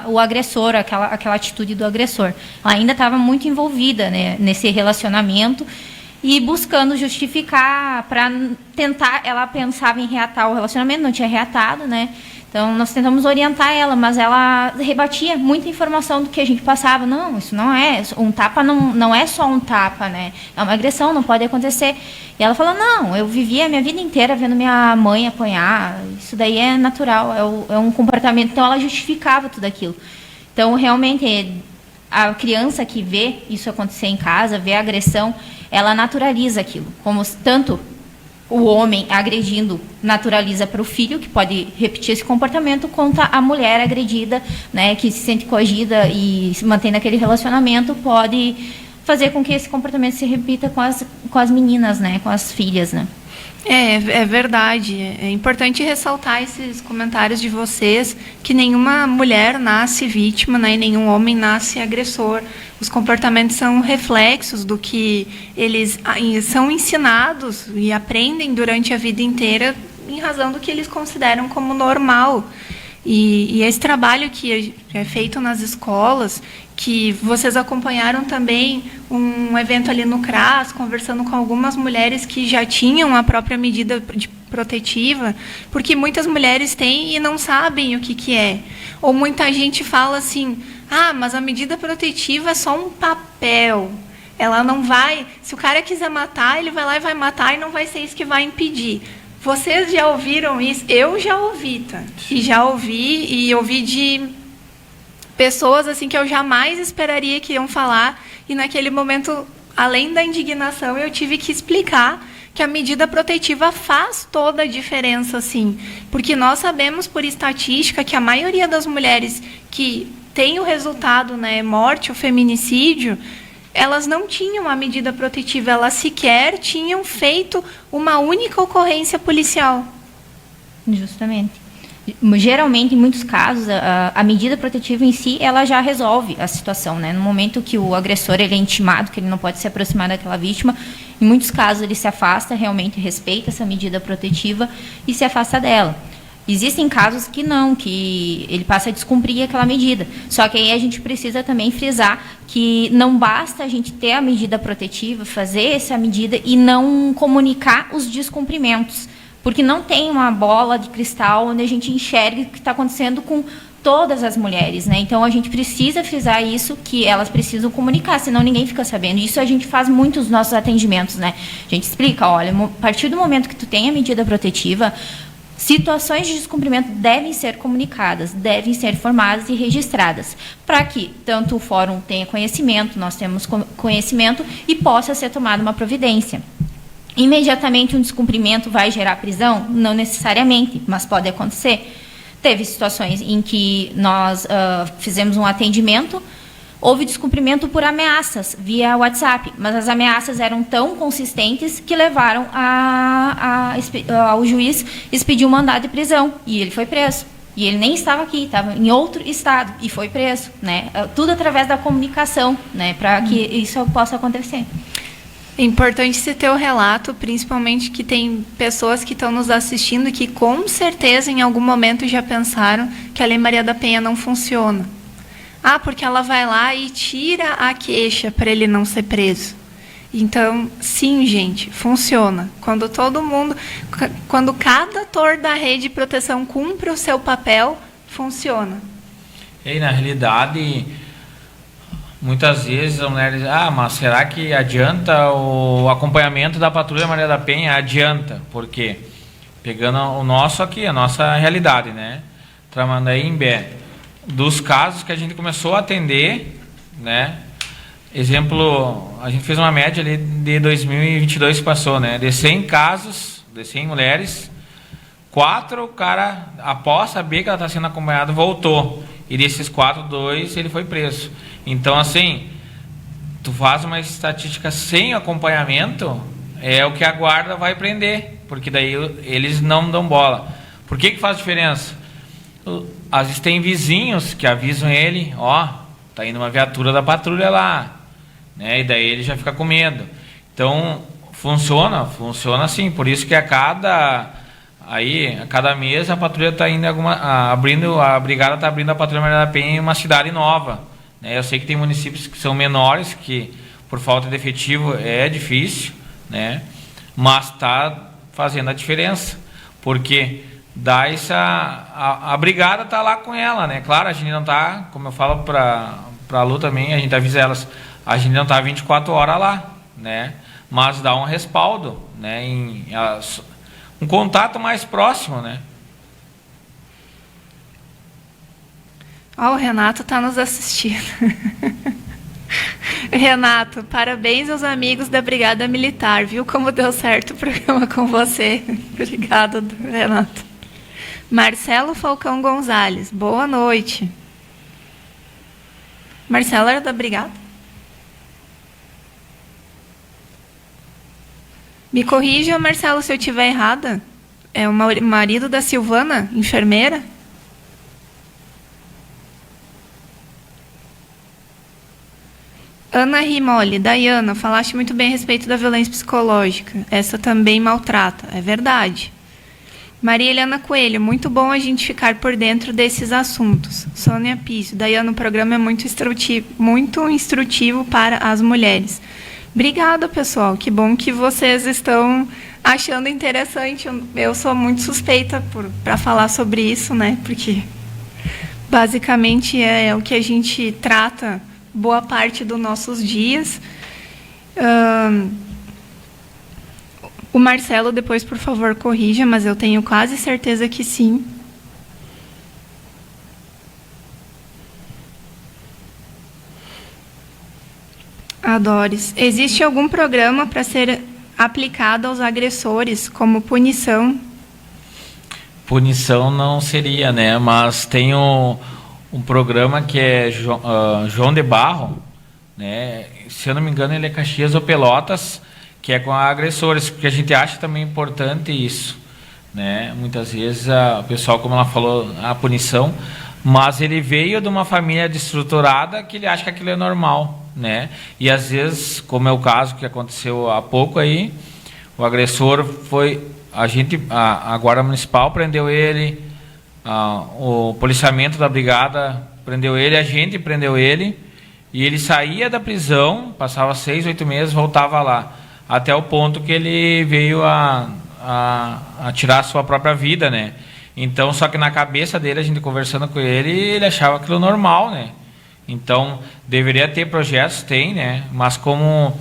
O agressor, aquela atitude do agressor. Ela ainda estava muito envolvida, né, nesse relacionamento e buscando justificar para tentar. Ela pensava em reatar o relacionamento, não tinha reatado, né? Então nós tentamos orientar ela, mas ela rebatia muita informação do que a gente passava. Não, isso não é um tapa, não é só um tapa, né? É uma agressão, não pode acontecer. E ela falou, não, eu vivi a minha vida inteira vendo minha mãe apanhar, isso daí é natural, é um comportamento. Então ela justificava tudo aquilo. Então realmente a criança que vê isso acontecer em casa, vê a agressão, ela naturaliza aquilo, como tanto o homem agredindo naturaliza para o filho, que pode repetir esse comportamento, quanto a mulher agredida, né, que se sente coagida e se mantém naquele relacionamento, pode fazer com que esse comportamento se repita com as meninas, né, com as filhas, né. É verdade. É importante ressaltar esses comentários de vocês, que nenhuma mulher nasce vítima, né, e nenhum homem nasce agressor. Os comportamentos são reflexos do que eles são ensinados e aprendem durante a vida inteira em razão do que eles consideram como normal. E esse trabalho que é feito nas escolas, que vocês acompanharam também um evento ali no CRAS, conversando com algumas mulheres que já tinham a própria medida protetiva, porque muitas mulheres têm e não sabem o que é. Ou muita gente fala assim, mas a medida protetiva é só um papel. Ela não vai... Se o cara quiser matar, ele vai lá e vai matar, e não vai ser isso que vai impedir. Vocês já ouviram isso? Eu já ouvi, tá? E já ouvi, e ouvi de pessoas assim que eu jamais esperaria que iam falar, e naquele momento, além da indignação, eu tive que explicar que a medida protetiva faz toda a diferença, sim. Porque nós sabemos por estatística que a maioria das mulheres que tem o resultado, né, morte ou feminicídio, elas não tinham a medida protetiva, elas sequer tinham feito uma única ocorrência policial. Justamente. Geralmente, em muitos casos, a medida protetiva em si, ela já resolve a situação, né? No momento que o agressor ele é intimado, que ele não pode se aproximar daquela vítima, em muitos casos ele se afasta, realmente respeita essa medida protetiva e se afasta dela. Existem casos que não, que ele passa a descumprir aquela medida. Só que aí a gente precisa também frisar que não basta a gente ter a medida protetiva, fazer essa medida e não comunicar os descumprimentos. Porque não tem uma bola de cristal onde a gente enxergue o que está acontecendo com todas as mulheres, né? Então a gente precisa frisar isso, que elas precisam comunicar, senão ninguém fica sabendo. Isso a gente faz muito nos nossos atendimentos, né? A gente explica, olha, a partir do momento que tu tem a medida protetiva, situações de descumprimento devem ser comunicadas, devem ser formadas e registradas, para que tanto o fórum tenha conhecimento, nós temos conhecimento e possa ser tomada uma providência. Imediatamente um descumprimento vai gerar prisão? Não necessariamente, mas pode acontecer. Teve situações em que nós fizemos um atendimento, houve descumprimento por ameaças via WhatsApp, mas as ameaças eram tão consistentes que levaram ao juiz expedir um mandado de prisão, e ele foi preso. E ele nem estava aqui, estava em outro estado e foi preso, né? Tudo através da comunicação, né? Para que isso possa acontecer. É importante você ter o relato, principalmente que tem pessoas que estão nos assistindo que com certeza em algum momento já pensaram que a Lei Maria da Penha não funciona. Porque ela vai lá e tira a queixa para ele não ser preso. Então, sim, gente, funciona. Quando cada ator da rede de proteção cumpre o seu papel, funciona. E na realidade, muitas vezes a mulher diz, mas será que adianta o acompanhamento da Patrulha Maria da Penha? Adianta, por quê? Pegando o nosso aqui, a nossa realidade, né? Tramandaí, Imbé, dos casos que a gente começou a atender, né? Exemplo, a gente fez uma média ali de 2022 que passou, né? De 100 casos, de 100 mulheres, 4, o cara, após saber que ela está sendo acompanhada, voltou. E desses 4, 2, ele foi preso. Então, assim, tu faz uma estatística sem acompanhamento, é o que a guarda vai prender, porque daí eles não dão bola. Por que faz diferença? Às vezes tem vizinhos que avisam ele, ó, tá indo uma viatura da patrulha lá, né? E daí ele já fica com medo. Então, funciona assim. Por isso que a cada mês a patrulha está indo a brigada está abrindo a Patrulha Maria da Penha em uma cidade nova, né? Eu sei que tem municípios que são menores, que por falta de efetivo é difícil, né? Mas está fazendo a diferença, porque a brigada está lá com ela, né? Claro, a gente não está, como eu falo para a Lu também, a gente avisa elas, a gente não está 24 horas lá, né? Mas dá um respaldo, né? Um contato mais próximo, né? Ó, o Renato está nos assistindo. Renato, parabéns aos amigos da Brigada Militar. Viu como deu certo o programa com você? Obrigada, Renato. Marcelo Falcão Gonzalez, boa noite. Marcelo era da Brigada? Me corrija, Marcelo, se eu estiver errada. É o marido da Silvana, enfermeira? Ana Rimoli, Dayana, falaste muito bem a respeito da violência psicológica. Essa também maltrata, é verdade. Maria Helena Coelho, muito bom a gente ficar por dentro desses assuntos. Sônia Pício, Dayana, o programa é muito instrutivo para as mulheres. Obrigada, pessoal. Que bom que vocês estão achando interessante. Eu sou muito suspeita para falar sobre isso, né? Porque basicamente é o que a gente trata boa parte dos nossos dias. O Marcelo, depois, por favor, corrija, mas eu tenho quase certeza que sim. Adores. Existe algum programa para ser aplicado aos agressores como punição? Punição não seria, né? Mas tem um programa que é João de Barro, né? Se eu não me engano, ele é Caxias ou Pelotas, que é com agressores, porque a gente acha também importante isso, né? Muitas vezes o pessoal, como ela falou, a punição, mas ele veio de uma família desestruturada que ele acha que aquilo é normal, né? E às vezes, como é o caso que aconteceu há pouco aí, o agressor foi, a Guarda Municipal prendeu ele, o policiamento da brigada prendeu ele, a gente prendeu ele, e ele saía da prisão, passava 6, 8 meses, voltava lá, até o ponto que ele veio a tirar a sua própria vida, né? Então, só que na cabeça dele, a gente conversando com ele, ele achava aquilo normal, né? Então, deveria ter projetos, tem, né? Mas como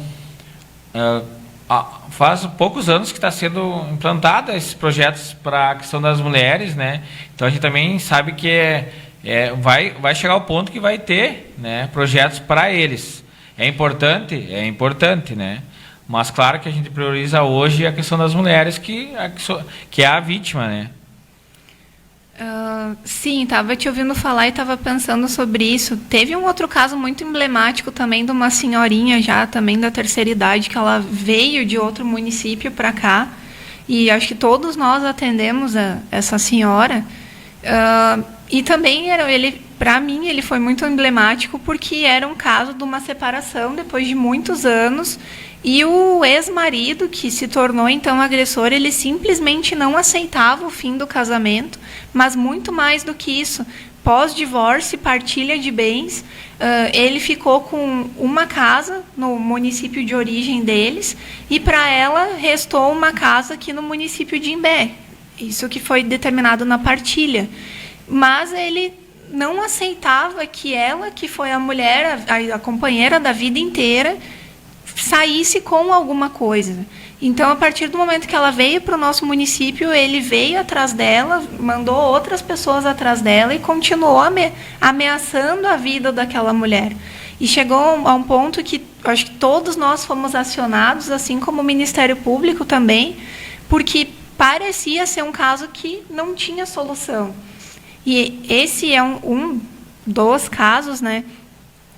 faz poucos anos que está sendo implantado esses projetos para a questão das mulheres, né? Então, a gente também sabe que vai chegar ao ponto que vai ter, né, projetos para eles. É importante, né? Mas claro que a gente prioriza hoje a questão das mulheres, que é a vítima, né? Sim, estava te ouvindo falar e estava pensando sobre isso. Teve um outro caso muito emblemático também de uma senhorinha já também da terceira idade, que ela veio de outro município para cá, e acho que todos nós atendemos essa senhora. E também para mim ele foi muito emblemático, porque era um caso de uma separação depois de muitos anos, e o ex-marido, que se tornou então agressor, ele simplesmente não aceitava o fim do casamento, mas muito mais do que isso, pós-divórcio, partilha de bens, ele ficou com uma casa no município de origem deles, e para ela restou uma casa aqui no município de Imbé. Isso que foi determinado na partilha. Mas ele não aceitava que ela, que foi a mulher, a companheira da vida inteira, saísse com alguma coisa. Então, a partir do momento que ela veio para o nosso município, ele veio atrás dela, mandou outras pessoas atrás dela e continuou ameaçando a vida daquela mulher. E chegou a um ponto que acho que todos nós fomos acionados, assim como o Ministério Público também, porque parecia ser um caso que não tinha solução. E esse é um dos casos, né?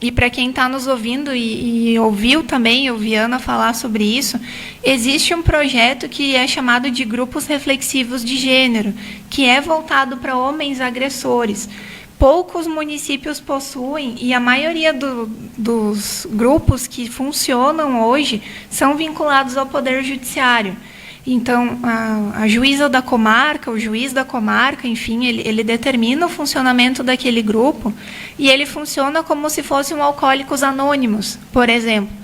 E para quem está nos ouvindo e ouviu também, eu vi Ana falar sobre isso, existe um projeto que é chamado de Grupos Reflexivos de Gênero, que é voltado para homens agressores. Poucos municípios possuem, e a maioria dos grupos que funcionam hoje são vinculados ao Poder Judiciário. Então, a juíza da comarca, o juiz da comarca, enfim, ele determina o funcionamento daquele grupo e ele funciona como se fosse um Alcoólicos Anônimos, por exemplo.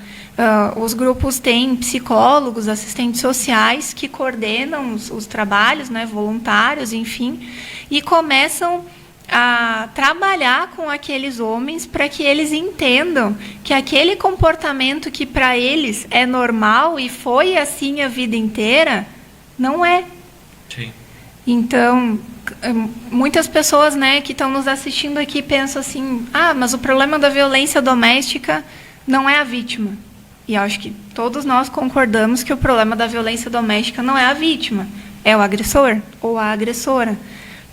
Os grupos têm psicólogos, assistentes sociais que coordenam os trabalhos, né, voluntários, enfim, e começam a trabalhar com aqueles homens para que eles entendam que aquele comportamento que para eles é normal e foi assim a vida inteira, não é. Sim. Então, muitas pessoas, né, que estão nos assistindo aqui pensam assim, mas o problema da violência doméstica não é a vítima. E eu acho que todos nós concordamos que o problema da violência doméstica não é a vítima, é o agressor ou a agressora.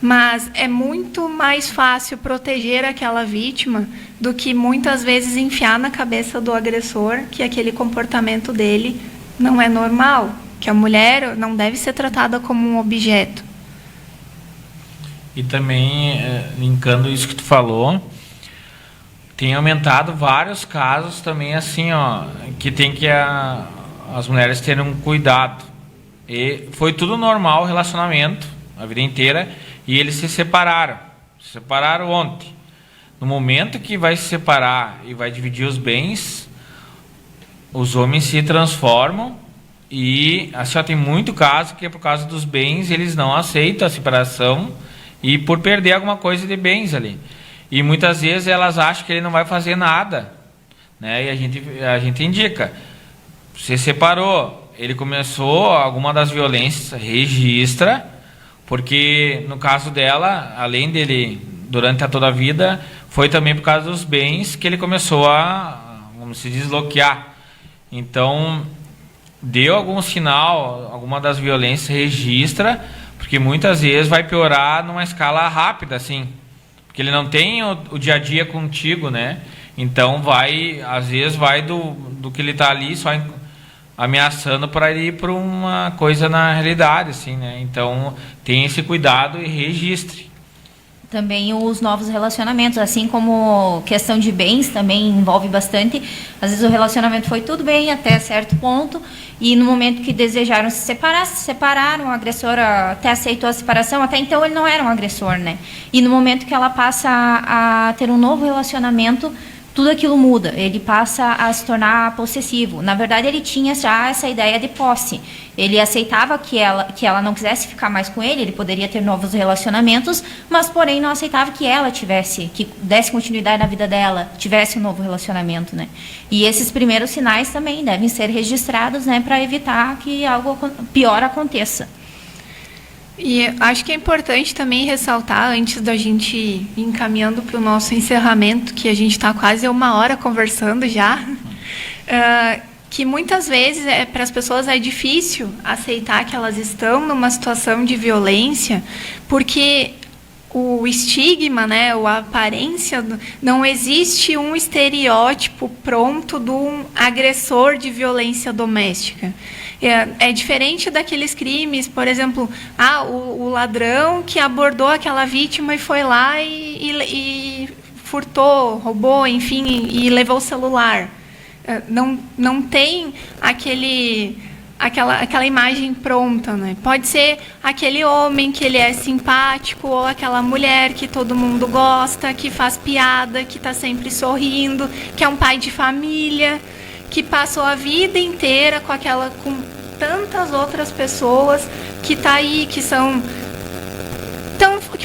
Mas é muito mais fácil proteger aquela vítima do que muitas vezes enfiar na cabeça do agressor que aquele comportamento dele não é normal, que a mulher não deve ser tratada como um objeto. E também, linkando isso que tu falou, tem aumentado vários casos também assim, que tem que as mulheres terem um cuidado. E foi tudo normal o relacionamento, a vida inteira, e eles se separaram. Se separaram ontem. No momento que vai se separar e vai dividir os bens, os homens se transformam e assim, tem muito caso que é por causa dos bens, eles não aceitam a separação e por perder alguma coisa de bens ali. E muitas vezes elas acham que ele não vai fazer nada, né? E a gente indica, se separou, ele começou alguma das violências, registra. Porque, no caso dela, além dele, durante toda a vida, foi também por causa dos bens que ele começou a, vamos se desbloquear. Então, deu algum sinal, alguma das violências registra, porque muitas vezes vai piorar numa escala rápida, assim. Porque ele não tem o dia a dia contigo, né? Então, às vezes vai do que ele está ali só ameaçando para ir para uma coisa na realidade, assim, né? Então, tenha esse cuidado e registre. Também os novos relacionamentos, assim como questão de bens também envolve bastante. Às vezes o relacionamento foi tudo bem até certo ponto e no momento que desejaram se separaram, o agressor até aceitou a separação, até então ele não era um agressor, né? E no momento que ela passa a ter um novo relacionamento, tudo aquilo muda, ele passa a se tornar possessivo. Na verdade, ele tinha já essa ideia de posse. Ele aceitava que ela não quisesse ficar mais com ele poderia ter novos relacionamentos, mas, porém, não aceitava que ela que desse continuidade na vida dela, tivesse um novo relacionamento, né? E esses primeiros sinais também devem ser registrados, né, para evitar que algo pior aconteça. E acho que é importante também ressaltar, antes da gente ir encaminhando para o nosso encerramento, que a gente está quase 1 hora conversando já, que muitas vezes para as pessoas é difícil aceitar que elas estão numa situação de violência, porque o estigma, né, a aparência, não existe um estereótipo pronto de um agressor de violência doméstica. É diferente daqueles crimes, por exemplo, o ladrão que abordou aquela vítima e foi lá e furtou, roubou, enfim, e levou o celular. Não tem aquela imagem pronta, né? Pode ser aquele homem que ele é simpático ou aquela mulher que todo mundo gosta, que faz piada, que está sempre sorrindo, que é um pai de família, que passou a vida inteira com tantas outras pessoas que tá aí, que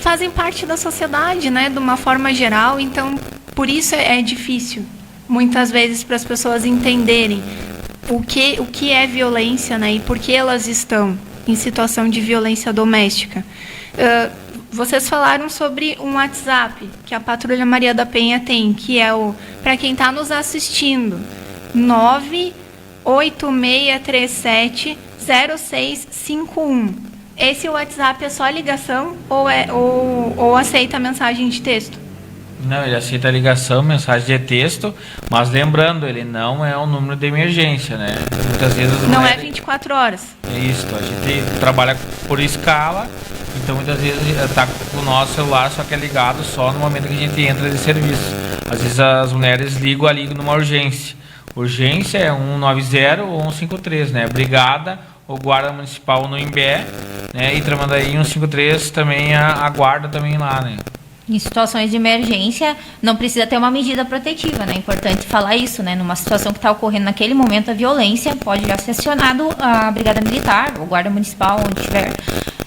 fazem parte da sociedade, né, de uma forma geral. Então, por isso é difícil, muitas vezes, para as pessoas entenderem o que é violência, né, e por que elas estão em situação de violência doméstica. Vocês falaram sobre um WhatsApp que a Patrulha Maria da Penha tem, que é para quem está nos assistindo, 986370651. Esse WhatsApp é só ligação ou aceita mensagem de texto? Não, ele aceita a ligação, mensagem de texto, mas lembrando, ele não é um número de emergência, né? Muitas vezes não é 24 horas. É isso, a gente trabalha por escala, então muitas vezes está com o nosso celular, só que é ligado só no momento que a gente entra de serviço. Às vezes as mulheres ligam ali numa urgência. Urgência é 190 ou 153, né? Brigada ou guarda municipal no Imbé, né? E Tramandaí 153 também a guarda também lá, né? Em situações de emergência, não precisa ter uma medida protetiva, né? É importante falar isso, né? Numa situação que está ocorrendo naquele momento a violência, pode já ser acionado a Brigada Militar, ou Guarda Municipal, onde estiver,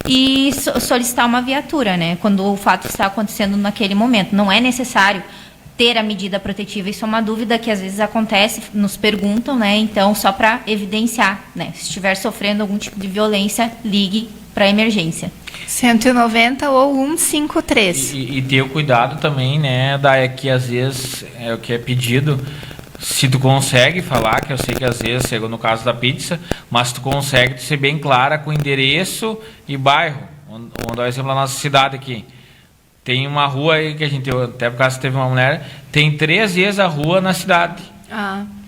e solicitar uma viatura, né? Quando o fato está acontecendo naquele momento. Não é necessário ter a medida protetiva, isso é uma dúvida que às vezes acontece, nos perguntam, né? Então, só para evidenciar, né? Se estiver sofrendo algum tipo de violência, ligue para a emergência. 190 ou 153. E ter o cuidado também, né, que às vezes é o que é pedido, se tu consegue falar, que eu sei que às vezes, chegou no caso da pizza, mas tu consegue ser bem clara com endereço e bairro. Vamos dar um exemplo da nossa cidade aqui. Tem uma rua aí que a gente, até por causa que teve uma mulher, tem 3 vezes a rua na cidade.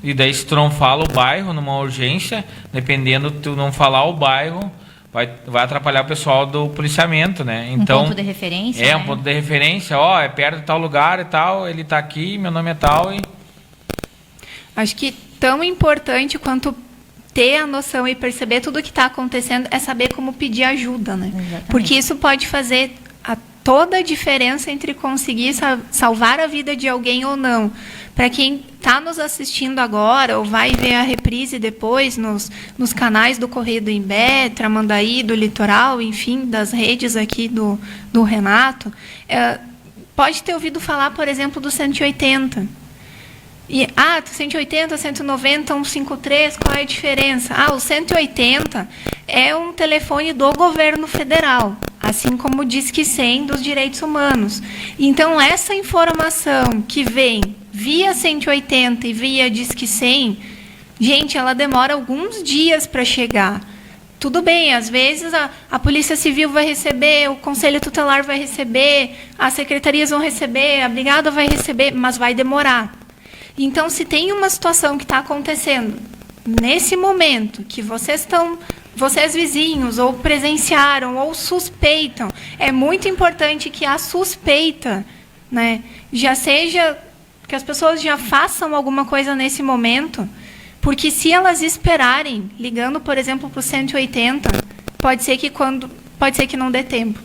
E daí se tu não fala o bairro numa urgência, dependendo, tu não falar o bairro, vai atrapalhar o pessoal do policiamento, né? Então, um ponto de referência, né? Um ponto de referência, é perto de tal lugar e tal, ele está aqui, meu nome é tal e... Acho que tão importante quanto ter a noção e perceber tudo o que está acontecendo é saber como pedir ajuda, né? Exatamente. Porque isso pode fazer toda a diferença entre conseguir salvar a vida de alguém ou não. Para quem está nos assistindo agora ou vai ver a reprise depois nos canais do Correio do Imbé, Tramandaí, do Litoral, enfim, das redes aqui do Renato, pode ter ouvido falar, por exemplo, do 180. 180, 190, 153, qual é a diferença? O 180 é um telefone do governo federal, assim como o Disque 100 dos direitos humanos. Então, essa informação que vem via 180 e via Disque 100, gente, ela demora alguns dias para chegar. Tudo bem, às vezes a Polícia Civil vai receber, o Conselho Tutelar vai receber, as secretarias vão receber, a Brigada vai receber, mas vai demorar. Então, se tem uma situação que está acontecendo nesse momento, que vocês vizinhos, ou presenciaram, ou suspeitam, é muito importante que a suspeita, né, já seja, que as pessoas já façam alguma coisa nesse momento, porque se elas esperarem, ligando, por exemplo, para o 180, pode ser que não dê tempo.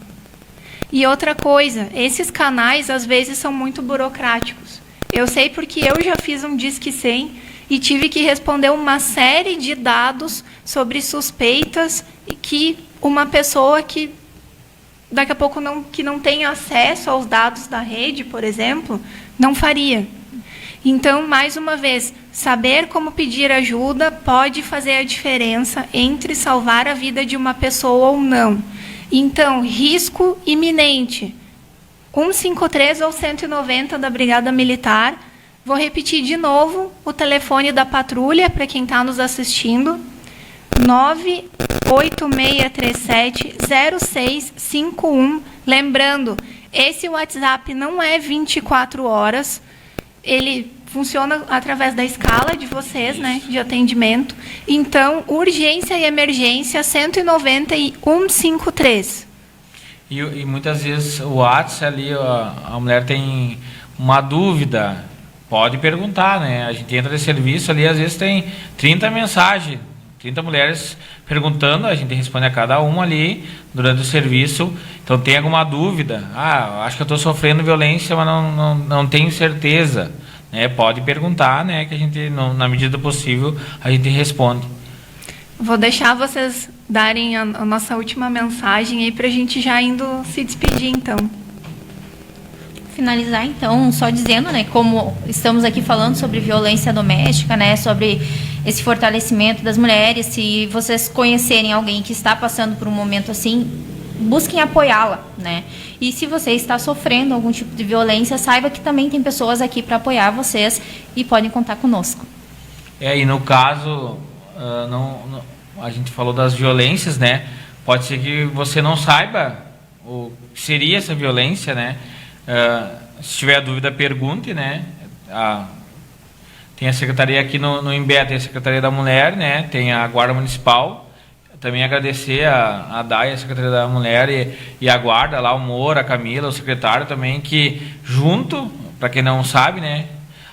E outra coisa, esses canais, às vezes, são muito burocráticos. Eu sei porque eu já fiz um Disque 100 e tive que responder uma série de dados sobre suspeitas e que uma pessoa que daqui a pouco não tem acesso aos dados da rede, por exemplo, não faria. Então, mais uma vez, saber como pedir ajuda pode fazer a diferença entre salvar a vida de uma pessoa ou não. Então, risco iminente. 153 ou 190 da Brigada Militar. Vou repetir de novo o telefone da patrulha para quem está nos assistindo. 98637-0651. Lembrando, esse WhatsApp não é 24 horas. Ele funciona através da escala de vocês, né, de atendimento. Então, urgência e emergência 190 e 153. E muitas vezes o WhatsApp ali, a mulher tem uma dúvida, pode perguntar, né? A gente entra de serviço ali, às vezes tem 30 mensagens, 30 mulheres perguntando, a gente responde a cada uma ali durante o serviço. Então, tem alguma dúvida? Acho que eu estou sofrendo violência, mas não tenho certeza. Né? Pode perguntar, né? Que a gente, na medida do possível, a gente responde. Vou deixar vocês darem a nossa última mensagem aí para a gente já indo se despedir, então. Finalizar, então, só dizendo, né, como estamos aqui falando sobre violência doméstica, né, sobre esse fortalecimento das mulheres, se vocês conhecerem alguém que está passando por um momento assim, busquem apoiá-la, né? E se você está sofrendo algum tipo de violência, saiba que também tem pessoas aqui para apoiar vocês e podem contar conosco. E no caso, a gente falou das violências, né? pode ser que você não saiba o que seria essa violência, né? Se tiver dúvida, pergunte, né? Tem a secretaria aqui no Imbé, tem a Secretaria da Mulher, né? Tem a Guarda Municipal. Também agradecer a DAI, a Secretaria da Mulher e a Guarda, lá o Moura, a Camila, o secretário também, que junto, para quem não sabe, né?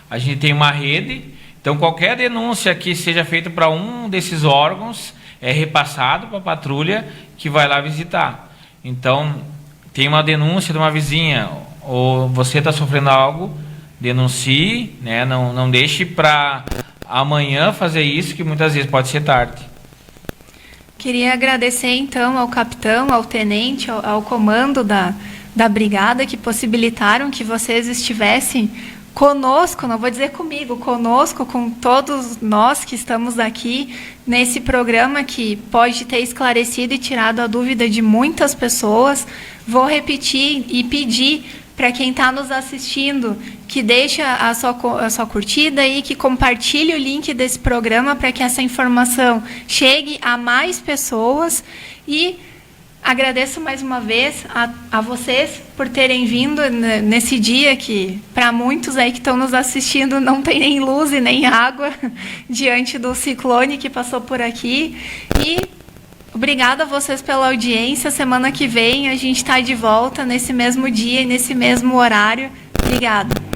A gente tem uma rede, então qualquer denúncia que seja feita para um desses órgãos é repassado para a patrulha que vai lá visitar. Então, tem uma denúncia de uma vizinha, ou você está sofrendo algo, denuncie, né? Não deixe para amanhã fazer isso, que muitas vezes pode ser tarde. Queria agradecer, então, ao capitão, ao tenente, ao comando da brigada, que possibilitaram que vocês estivessem conosco, não vou dizer comigo, conosco, com todos nós que estamos aqui nesse programa que pode ter esclarecido e tirado a dúvida de muitas pessoas. Vou repetir e pedir para quem está nos assistindo que deixe a sua curtida e que compartilhe o link desse programa para que essa informação chegue a mais pessoas. E agradeço mais uma vez a vocês por terem vindo nesse dia que, para muitos aí que estão nos assistindo, não tem nem luz e nem água diante do ciclone que passou por aqui. E obrigada a vocês pela audiência. Semana que vem a gente está de volta nesse mesmo dia e nesse mesmo horário. Obrigada.